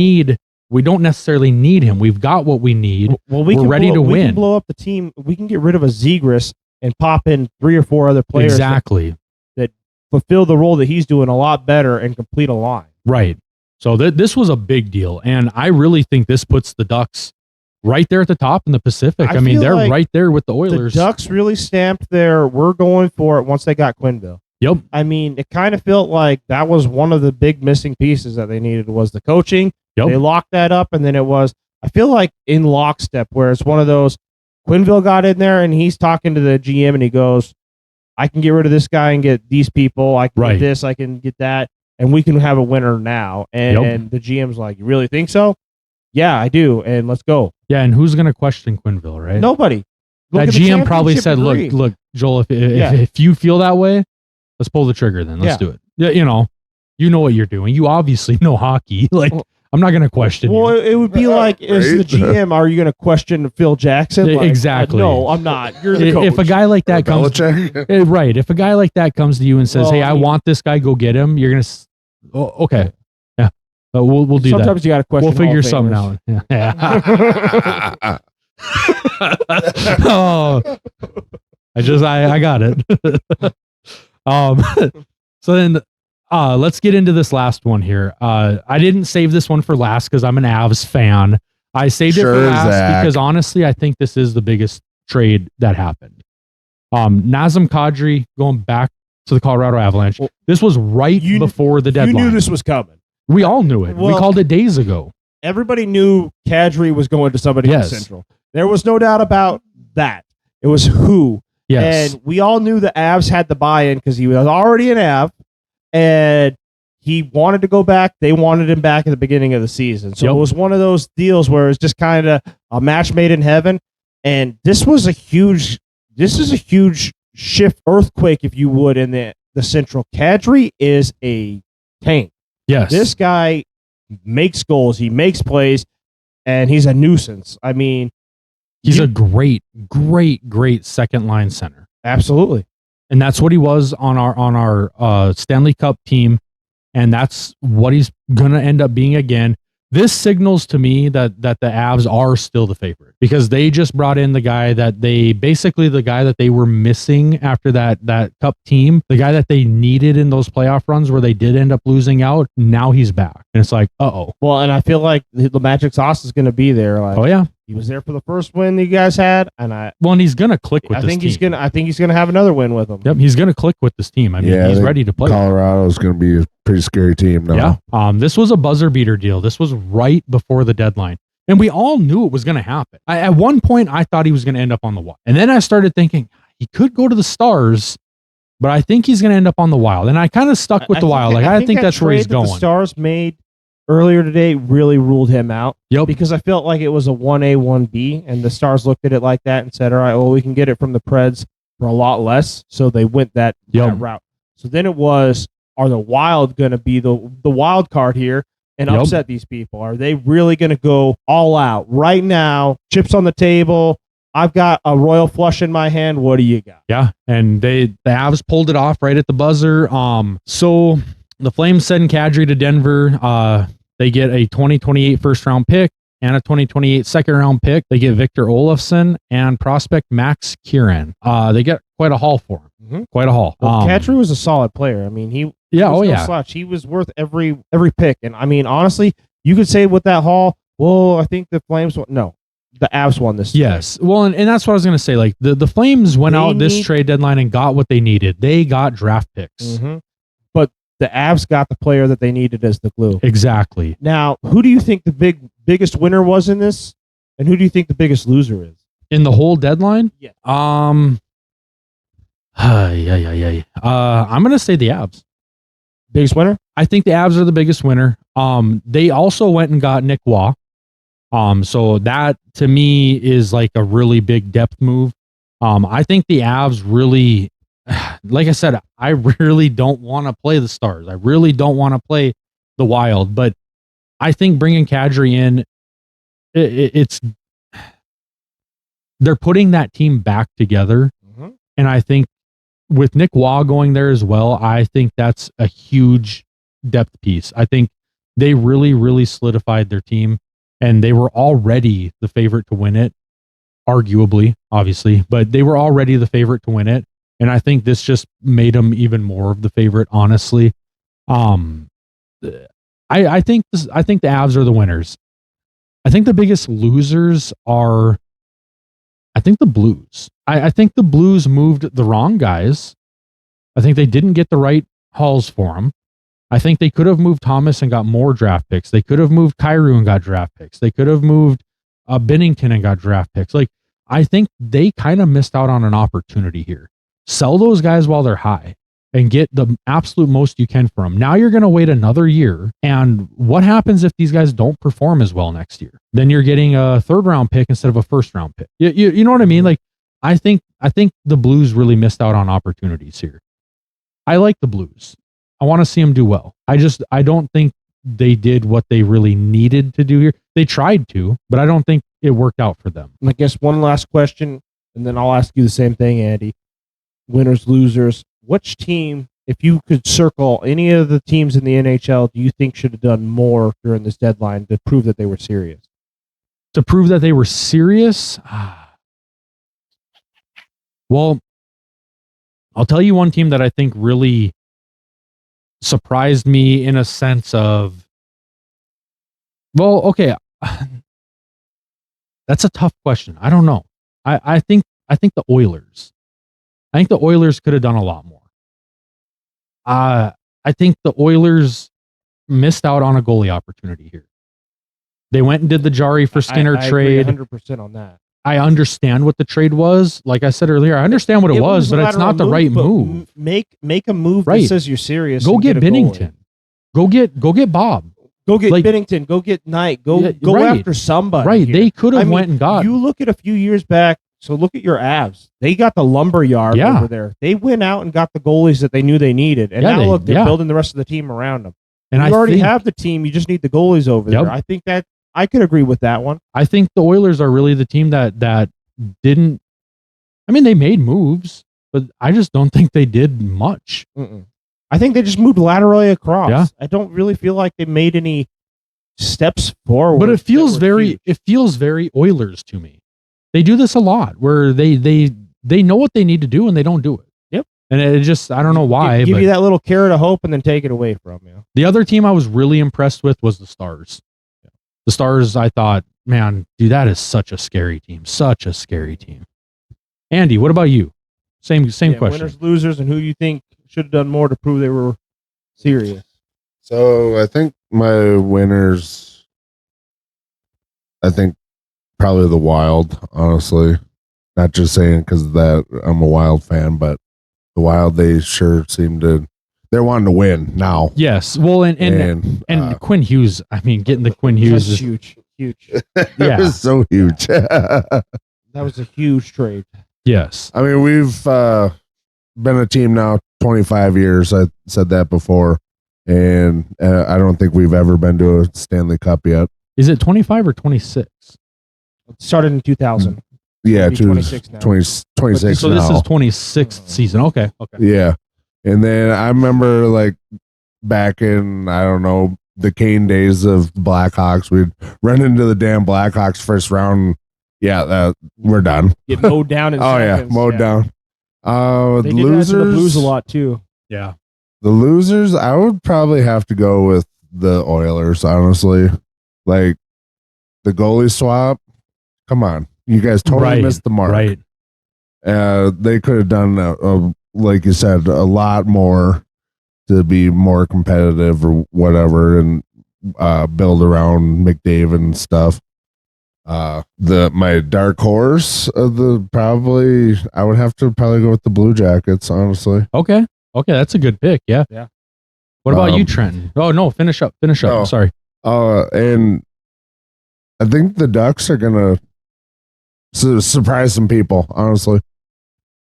necessarily need him. We've got what we need. Well, we're ready to win. We can blow up the team. We can get rid of a Zegras and pop in 3 or 4 other players that fulfill the role that he's doing a lot better and complete a line. Right. So this was a big deal, and I really think this puts the Ducks right there at the top in the Pacific. I mean, they're like right there with the Oilers. The Ducks really stamped we're going for it once they got Quenneville. Yep. I mean, it kind of felt like that was one of the big missing pieces that they needed was the coaching. Yep. They locked that up, and then I feel like in lockstep where it's one of those, Quenneville got in there and he's talking to the GM and he goes, I can get rid of this guy and get these people. I can get this, I can get that, and we can have a winner now. And the GM's like, you really think so? Yeah, I do, and let's go. Yeah, and who's going to question Quenneville, right? Nobody. That GM probably said, look, Joel, if you feel that way, let's pull the trigger then. Let's do it. Yeah, you know what you're doing. You obviously know hockey. Like, I'm not going to question you. It would be like, as the GM, are you going to question Phil Jackson? Like, exactly. No, I'm not. You're the coach. If a guy like that comes, right? If a guy like that comes to you and says, "Hey, I want this guy, go get him," you're going to, okay, yeah, but we'll do that. Sometimes you got to question. We'll figure something out. Yeah. Oh, I got it. So then Let's get into this last one here. I didn't save this one for last because I'm an Avs fan. I saved it for last because honestly, I think this is the biggest trade that happened. Nazem Kadri going back to the Colorado Avalanche. Well, this was right before the deadline. You knew this was coming. We all knew it. We called it days ago. Everybody knew Kadri was going to somebody in the Central. There was no doubt about that. It was who. Yes. And we all knew the Avs had the buy-in because he was already an Av, and he wanted to go back. They wanted him back at the beginning of the season. So it was one of those deals where it's just kind of a match made in heaven. And this is a huge shift, earthquake, if you would, in the Central. Kadri is a tank. Yes. This guy makes goals. He makes plays, and he's a nuisance. I mean, he's a great second line center. Absolutely. And that's what he was on our Stanley Cup team. And that's what he's going to end up being again. This signals to me that the Avs are still the favorite because they just brought in the guy that they were missing after that cup team, the guy that they needed in those playoff runs where they did end up losing out. Now he's back. And it's like, uh-oh. Well, and I feel like the magic sauce is going to be there. Like, oh, yeah. He was there for the first win that you guys had, and he's gonna click with this team. I think he's gonna have another win with them. Yep, he's gonna click with this team. I mean, he's ready to play. Colorado's gonna be a pretty scary team now. Yeah. This was a buzzer beater deal. This was right before the deadline, and we all knew it was gonna happen. At one point, I thought he was gonna end up on the Wild, and then I started thinking he could go to the Stars, but I think he's gonna end up on the Wild, and I kind of stuck with the Wild. I think that's where he's going. The Stars made earlier today really ruled him out. Yep. Because I felt like it was a 1A, 1B, and the Stars looked at it like that and said, all right, well, we can get it from the Preds for a lot less. So they went that route. So then it was, are the Wild going to be the wild card here and upset these people? Are they really going to go all out right now? Chips on the table. I've got a royal flush in my hand. What do you got? Yeah. And the Avs pulled it off right at the buzzer. So the Flames send Kadri to Denver. They get a 2028 first round pick and a 2028 second round pick. They get Victor Olofsson and prospect Max Kieran. They get quite a haul for him. Mm-hmm. Quite a haul. Well, Kadri was a solid player. I mean, he was slouch. He was worth every pick. And I mean, honestly, you could say with that haul, well, I think the Flames the Avs won this. Yes. Today. Well, and that's what I was going to say. Like the Flames went out this trade deadline and got what they needed. They got draft picks. Mm-hmm. But the Avs got the player that they needed as the glue. Exactly. Now, who do you think the biggest winner was in this? And who do you think the biggest loser is? In the whole deadline? Yeah. I'm going to say the Avs. Biggest winner? I think the Avs are the biggest winner. They also went and got Nick Waugh. So that to me is like a really big depth move. I think the Avs really, like I said, I really don't want to play the Stars. I really don't want to play the Wild, but I think bringing Kadri in, they're putting that team back together. Mm-hmm. And I think with Nick Waugh going there as well, I think that's a huge depth piece. I think they really, really solidified their team, and they were already the favorite to win it, arguably, obviously, but they were already the favorite to win it. And I think this just made them even more of the favorite, honestly. I think the Avs are the winners. I think the biggest losers are, I think the Blues. I think the Blues moved the wrong guys. I think they didn't get the right hauls for them. I think they could have moved Thomas and got more draft picks. They could have moved Kyrou and got draft picks. They could have moved Binnington and got draft picks. Like, I think they kind of missed out on an opportunity here. Sell those guys while they're high and get the absolute most you can for them. Now you're going to wait another year. And what happens if these guys don't perform as well next year? Then you're getting a third round pick instead of a first round pick. You know what I mean? Like, I think the Blues really missed out on opportunities here. I like the Blues. I want to see them do well. I don't think they did what they really needed to do here. They tried to, but I don't think it worked out for them. I guess one last question, and then I'll ask you the same thing, Andy. Winners, losers. Which team, if you could circle any of the teams in the NHL, do you think should have done more during this deadline to prove that they were serious? To prove that they were serious? Well, I'll tell you one team that I think really surprised me in a sense of, well, okay, that's a tough question. I don't know. I think the Oilers. I think the Oilers could have done a lot more. I think the Oilers missed out on a goalie opportunity here. They went and did the Jarry for Skinner trade. 100% on that. I understand what the trade was. Like I said earlier, I understand what it was, but it's not the right move. Make a move that says you're serious. Go get Binnington. Go get Bob. Go get Binnington. Go get Knight. Go after somebody. Right. Here. They could have went and got. You look at a few years back. So look at your Avs. They got the lumberyard over there. They went out and got the goalies that they knew they needed, and now look, they're building the rest of the team around them. And you already have the team. You just need the goalies over there. I think that I could agree with that one. I think the Oilers are really the team that didn't. I mean, they made moves, but I just don't think they did much. I think they just moved laterally across. Yeah. I don't really feel like they made any steps forward. But it feels very Oilers to me. They do this a lot, where they know what they need to do and they don't do it. Yep. And it just, I don't know why. Give you that little carrot of hope and then take it away from you. The other team I was really impressed with was the Stars. The Stars, I thought, man, dude, that is such a scary team. Such a scary team. Andy, what about you? Same question. Winners, losers, and who you think should have done more to prove they were serious. So I think my winners, probably the Wild, honestly. Not just saying because that I'm a Wild fan, but the Wild, they sure seem to, they're wanting to win now. Yes. Well, and Quinn Hughes, I mean, getting the Quinn Hughes is huge. It was so huge. That was a huge trade. Yes. I mean, we've been a team now 25 years. I said that before, and I don't think we've ever been to a Stanley Cup yet. Is it 25 or 26? It started in 2000. Yeah, 26 now. 26 so this is 26th season. Okay. Yeah. And then I remember, like, back in, I don't know, the Kane days of Blackhawks, we'd run into the damn Blackhawks first round. Yeah, we're done. Get mowed down in seconds. Mowed down. They losers, did that to the Blues a lot, too. Yeah. The losers, I would probably have to go with the Oilers, honestly. Like, the goalie swap, come on. You guys totally missed the mark. Right. They could have done, like you said, a lot more to be more competitive or whatever, and build around McDavid and stuff. My dark horse of I would have to probably go with the Blue Jackets, honestly. Okay, that's a good pick. Yeah. What about you, Trenton? Oh no, finish up. Oh, sorry. And I think the Ducks are gonna surprise some people, honestly.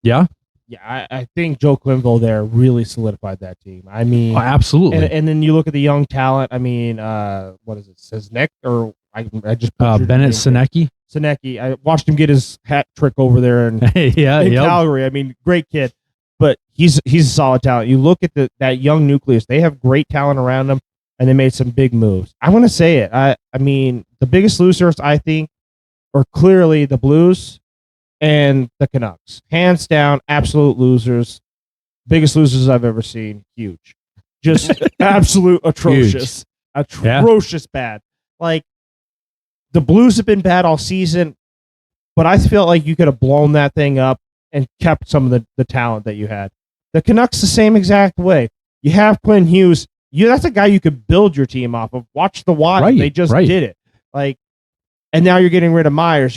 Yeah. Yeah, I think Joe Quenneville there really solidified that team. I mean, absolutely. And then you look at the young talent. I mean, what is it? Sesnek or I just Bennett Senecki. Senecki. I watched him get his hat trick over there in Calgary. I mean, great kid, but he's a solid talent. You look at that young nucleus; they have great talent around them, and they made some big moves. I want to say it. I mean, the biggest losers I think are clearly the Blues and the Canucks. Hands down, absolute losers. Biggest losers I've ever seen. Huge. Just absolute atrocious. Atrocious bad. Like, the Blues have been bad all season, but I felt like you could have blown that thing up and kept some of the talent that you had. The Canucks the same exact way. You have Quinn Hughes. That's a guy you could build your team off of. Watch the Wild. Right, they just did it. Like, and now you're getting rid of Myers.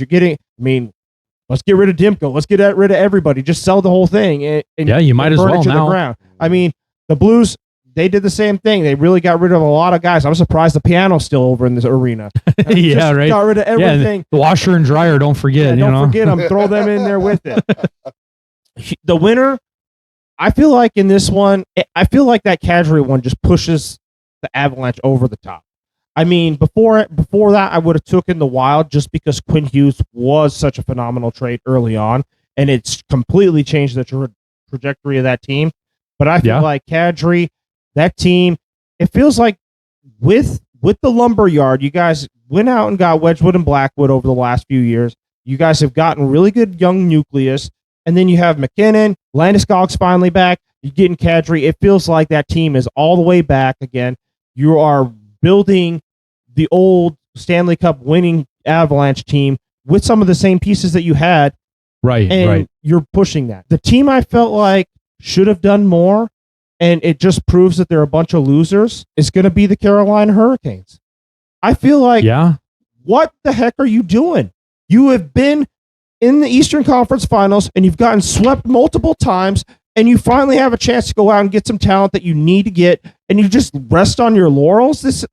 Let's get rid of Dimko. Let's get rid of everybody. Just sell the whole thing. And you might as burn well it to now. the ground. I mean, the Blues, they did the same thing. They really got rid of a lot of guys. I'm surprised the piano's still over in this arena. Yeah, right. Got rid of everything. Yeah, the washer and dryer, don't forget. Don't forget them. Throw them in there with it. The winner, I feel like in this one, I feel like that Kadri one just pushes the Avalanche over the top. I mean, before that, I would have taken the Wild just because Quinn Hughes was such a phenomenal trade early on, and it's completely changed the trajectory of that team. But I feel like Kadri, that team, it feels like with the lumberyard, you guys went out and got Wedgwood and Blackwood over the last few years. You guys have gotten really good young nucleus. and then you have McKinnon, Landeskog's finally back. You're getting Kadri. It feels like that team is all the way back again. You are building the old Stanley Cup winning Avalanche team with some of the same pieces that you had. Right, and right. You're pushing that. The team I felt like should have done more, and it just proves that they're a bunch of losers, is going to be the Carolina Hurricanes. I feel like, what the heck are you doing? You have been in the Eastern Conference Finals, and you've gotten swept multiple times, and you finally have a chance to go out and get some talent that you need to get, and you just rest on your laurels?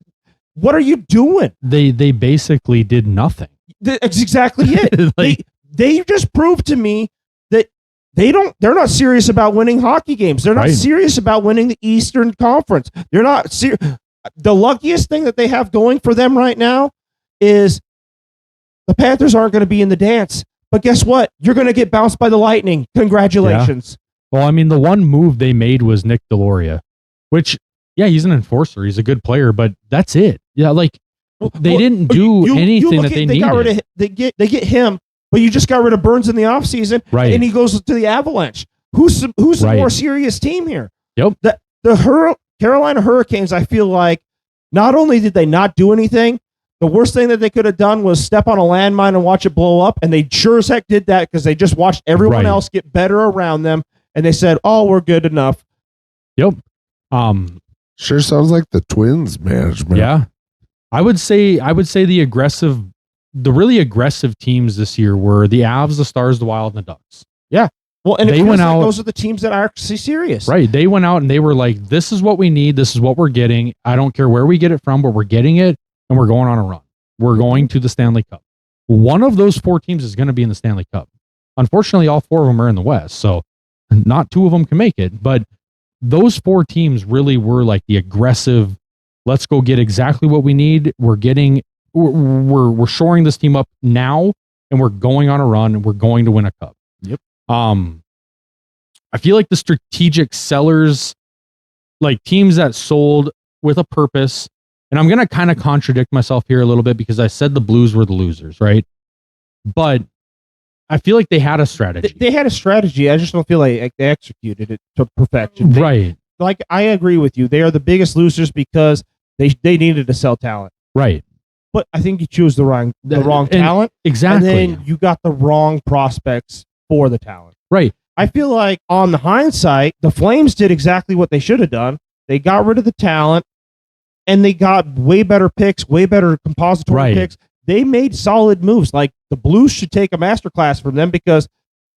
What are you doing? They basically did nothing. That's exactly it. They just proved to me that they're not serious about winning hockey games. They're not serious about winning the Eastern Conference. They're not serious. The luckiest thing that they have going for them right now is the Panthers aren't going to be in the dance. But guess what? You're going to get bounced by the Lightning. Congratulations. Yeah. Well, I mean, the one move they made was Nick Deloria, which, he's an enforcer. He's a good player, but that's it. Yeah, they didn't do anything that they needed. They get him, but you just got rid of Burns in the offseason, and he goes to the Avalanche. Who's the more serious team here? Yep. The Carolina Hurricanes, I feel like, not only did they not do anything, the worst thing that they could have done was step on a landmine and watch it blow up, and they sure as heck did that because they just watched everyone else get better around them, and they said, "Oh, we're good enough." Yep. Sure sounds like the Twins management. Yeah. I would say the really aggressive teams this year were the Avs, the Stars, the Wild, and the Ducks. Yeah. Well, and they went out. Those are the teams that are actually serious. Right. They went out and they were like, "This is what we need. This is what we're getting. I don't care where we get it from, but we're getting it, and we're going on a run. We're going to the Stanley Cup." One of those 4 teams is going to be in the Stanley Cup. Unfortunately, all 4 of them are in the West, so not 2 of them can make it. But those 4 teams really were like the aggressive. Let's go get exactly what we need. We're shoring this team up now, and we're going on a run, and we're going to win a cup. Yep. I feel like the strategic sellers, like teams that sold with a purpose, and I'm going to kind of contradict myself here a little bit because I said the Blues were the losers, right? But I feel like they had a strategy. They had a strategy. I just don't feel like they executed it to perfection. Right. Like, I agree with you. They are the biggest losers because they needed to sell talent. Right. But I think you choose the wrong talent. Exactly. And then you got the wrong prospects for the talent. Right. I feel like on the hindsight, the Flames did exactly what they should have done. They got rid of the talent, and they got way better picks, way better compository picks. They made solid moves. Like, the Blues should take a masterclass from them because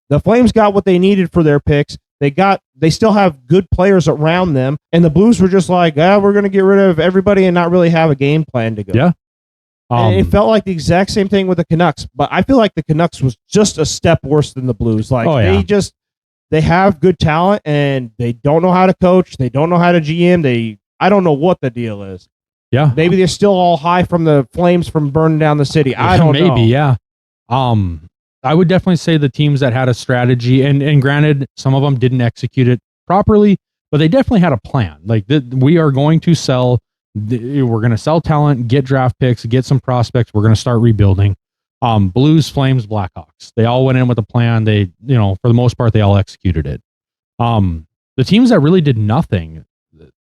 the Flames got what they needed for their picks. They still have good players around them, and the Blues were just like, we're going to get rid of everybody and not really have a game plan to go. Yeah. And it felt like the exact same thing with the Canucks, but I feel like the Canucks was just a step worse than the Blues. Like, they have good talent, and they don't know how to coach. They don't know how to GM. I don't know what the deal is. Yeah. Maybe they're still all high from the flames from burning down the city. I don't know. Maybe, yeah. I would definitely say the teams that had a strategy, and granted, some of them didn't execute it properly, but they definitely had a plan. Like, we are going to sell. We're going to sell talent, get draft picks, get some prospects. We're going to start rebuilding. Blues, Flames, Blackhawks. They all went in with a plan. They, for the most part, they all executed it. The teams that really did nothing,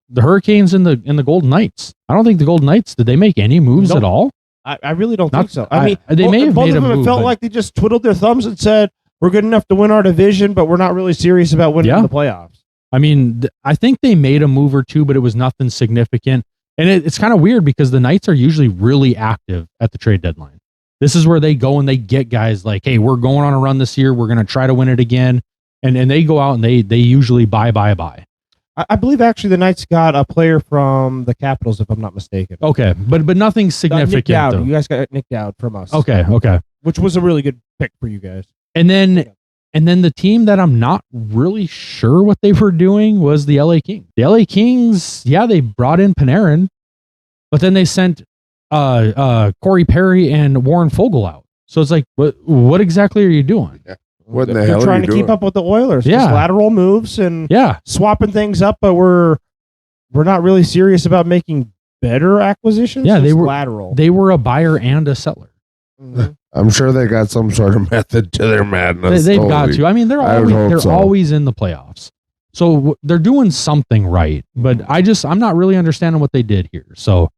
the Hurricanes and the Golden Knights. I don't think the Golden Knights, did they make any moves at all? I really don't think so. I mean, they may have both made of them a move, felt like they just twiddled their thumbs and said, "We're good enough to win our division, but we're not really serious about winning the playoffs." I mean, I think they made a move or two, but it was nothing significant. And it's kind of weird because the Knights are usually really active at the trade deadline. This is where they go and they get guys like, "Hey, we're going on a run this year. We're going to try to win it again." And they go out and they usually buy. I believe actually the Knights got a player from the Capitals, if I'm not mistaken. Okay, but nothing significant. Nick Dowd. Though. You guys got Nick Dowd from us. Okay. Which was a really good pick for you guys. And then the team that I'm not really sure what they were doing was the LA Kings. The LA Kings, they brought in Panarin, but then they sent Corey Perry and Warren Foegele out. So it's like, what exactly are you doing? Yeah. What in the They're hell trying are you to keep up with the Oilers. Yeah. Just lateral moves and swapping things up, but we're not really serious about making better acquisitions. Yeah, they were lateral. They were a buyer and a seller. Mm-hmm. I'm sure they got some sort of method to their madness. They've got to. I mean, they're so. always in the playoffs. So they're doing something right, but I'm not really understanding what they did here. So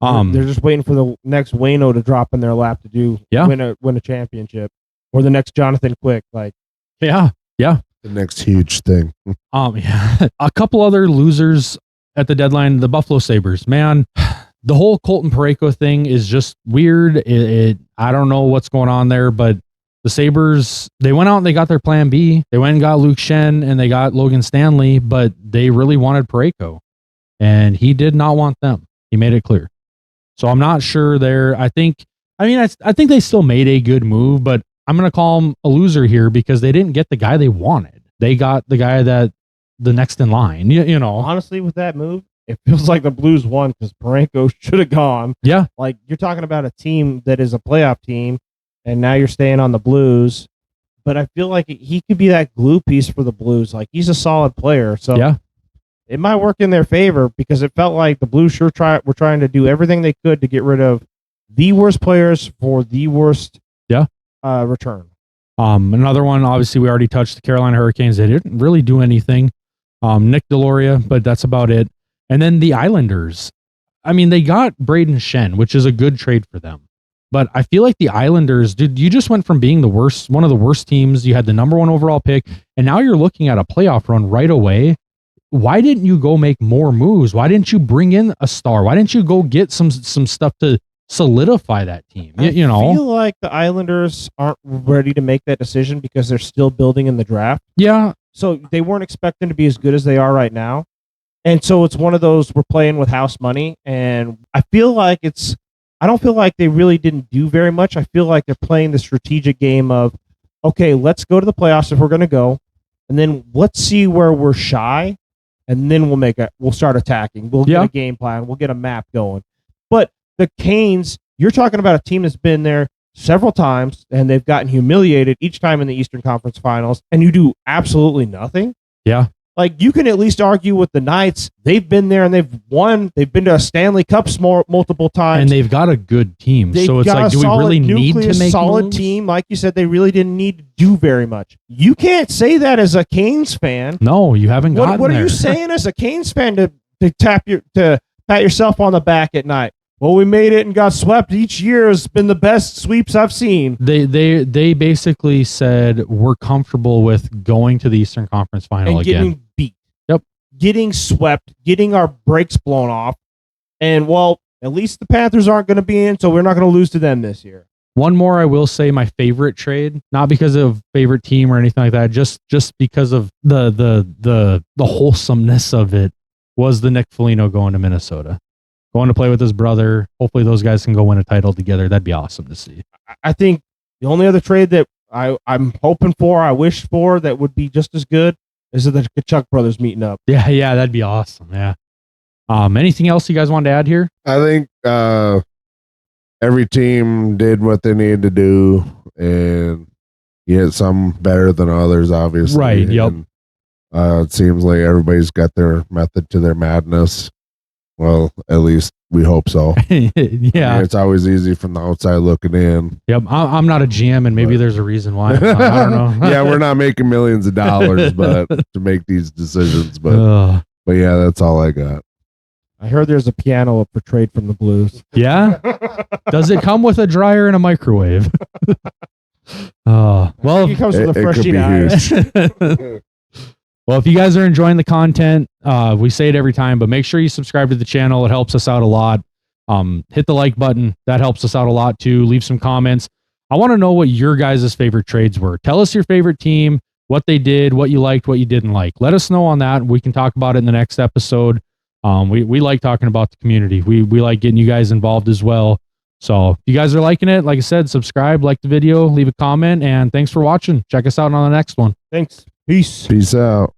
they're just waiting for the next Wayno to drop in their lap to win a championship, or the next Jonathan Quick. Like, yeah. The next huge thing. Yeah. A couple other losers at the deadline, the Buffalo Sabres. Man, the whole Colton Parayko thing is just weird. I don't know what's going on there, but the Sabres, they went out and they got their plan B. They went and got Luke Schenn and they got Logan Stanley, but they really wanted Parayko, and he did not want them. He made it clear. So I'm not sure there. I think they still made a good move, but I'm going to call them a loser here because they didn't get the guy they wanted. They got the guy that the next in line, you know. Honestly, with that move, it feels like the Blues won because Parayko should have gone. Yeah. Like, you're talking about a team that is a playoff team, and now you're staying on the Blues. But I feel like he could be that glue piece for the Blues. Like, he's a solid player. So yeah, it might work in their favor because it felt like the Blues were trying to do everything they could to get rid of the worst players for the worst return. Another one, obviously, we already touched the Carolina Hurricanes. They didn't really do anything. Nick Deloria, but that's about it. And then the Islanders. I mean, they got Braden Schenn, which is a good trade for them. But I feel like the Islanders, dude, you just went from being one of the worst teams. You had the number 1 overall pick, and now you're looking at a playoff run right away. Why didn't you go make more moves? Why didn't you bring in a star? Why didn't you go get some stuff to solidify that team? I feel like the Islanders aren't ready to make that decision because they're still building in the draft. Yeah. So they weren't expecting to be as good as they are right now. And so it's one of those, we're playing with house money. And I don't feel like they really didn't do very much. I feel like they're playing the strategic game of, okay, let's go to the playoffs if we're going to go. And then let's see where we're shy. And then we'll start attacking. We'll get a game plan. We'll get a map going. But the Canes, you're talking about a team that's been there several times and they've gotten humiliated each time in the Eastern Conference Finals, and you do absolutely nothing. Yeah. Like, you can at least argue with the Knights. They've been there and they've won. They've been to a Stanley Cups multiple times. And they've got a good team. So it's like, do we really need to make solid moves? Team? Like you said, they really didn't need to do very much. You can't say that as a Canes fan. No, you haven't gotten What there. are you saying as a Canes fan to pat yourself on the back at night? Well, we made it and got swept. Each year has been the best sweeps I've seen. They basically said we're comfortable with going to the Eastern Conference Final and again. Getting beat. Yep. Getting swept, getting our brakes blown off. And, well, at least the Panthers aren't going to be in, so we're not going to lose to them this year. One more, I will say, my favorite trade, not because of favorite team or anything like that, just because of the wholesomeness of it, was the Nick Foligno going to Minnesota. Going to play with his brother. Hopefully those guys can go win a title together. That'd be awesome to see. I think the only other trade that I'm hoping for, I wish for, that would be just as good is the Kachuk brothers meeting up. Yeah, that'd be awesome. Yeah. Anything else you guys wanted to add here? I think every team did what they needed to do, and yet some better than others, obviously. Right, yep. And, it seems like everybody's got their method to their madness. Well, at least we hope so. Yeah. I mean, it's always easy from the outside looking in. Yep. I'm not a GM, and maybe there's a reason why. I don't know. Yeah, we're not making millions of dollars but to make these decisions. But yeah, that's all I got. I heard there's a piano up for trade from the Blues. Yeah? Does it come with a dryer and a microwave? Well, it comes with a fresh sheet of ice. Well, if you guys are enjoying the content, we say it every time, but make sure you subscribe to the channel. It helps us out a lot. Hit the like button. That helps us out a lot too. Leave some comments. I want to know what your guys' favorite trades were. Tell us your favorite team, what they did, what you liked, what you didn't like. Let us know on that. We can talk about it in the next episode. We like talking about the community. We like getting you guys involved as well. So if you guys are liking it, like I said, subscribe, like the video, leave a comment, and thanks for watching. Check us out on the next one. Thanks. Peace. Peace out.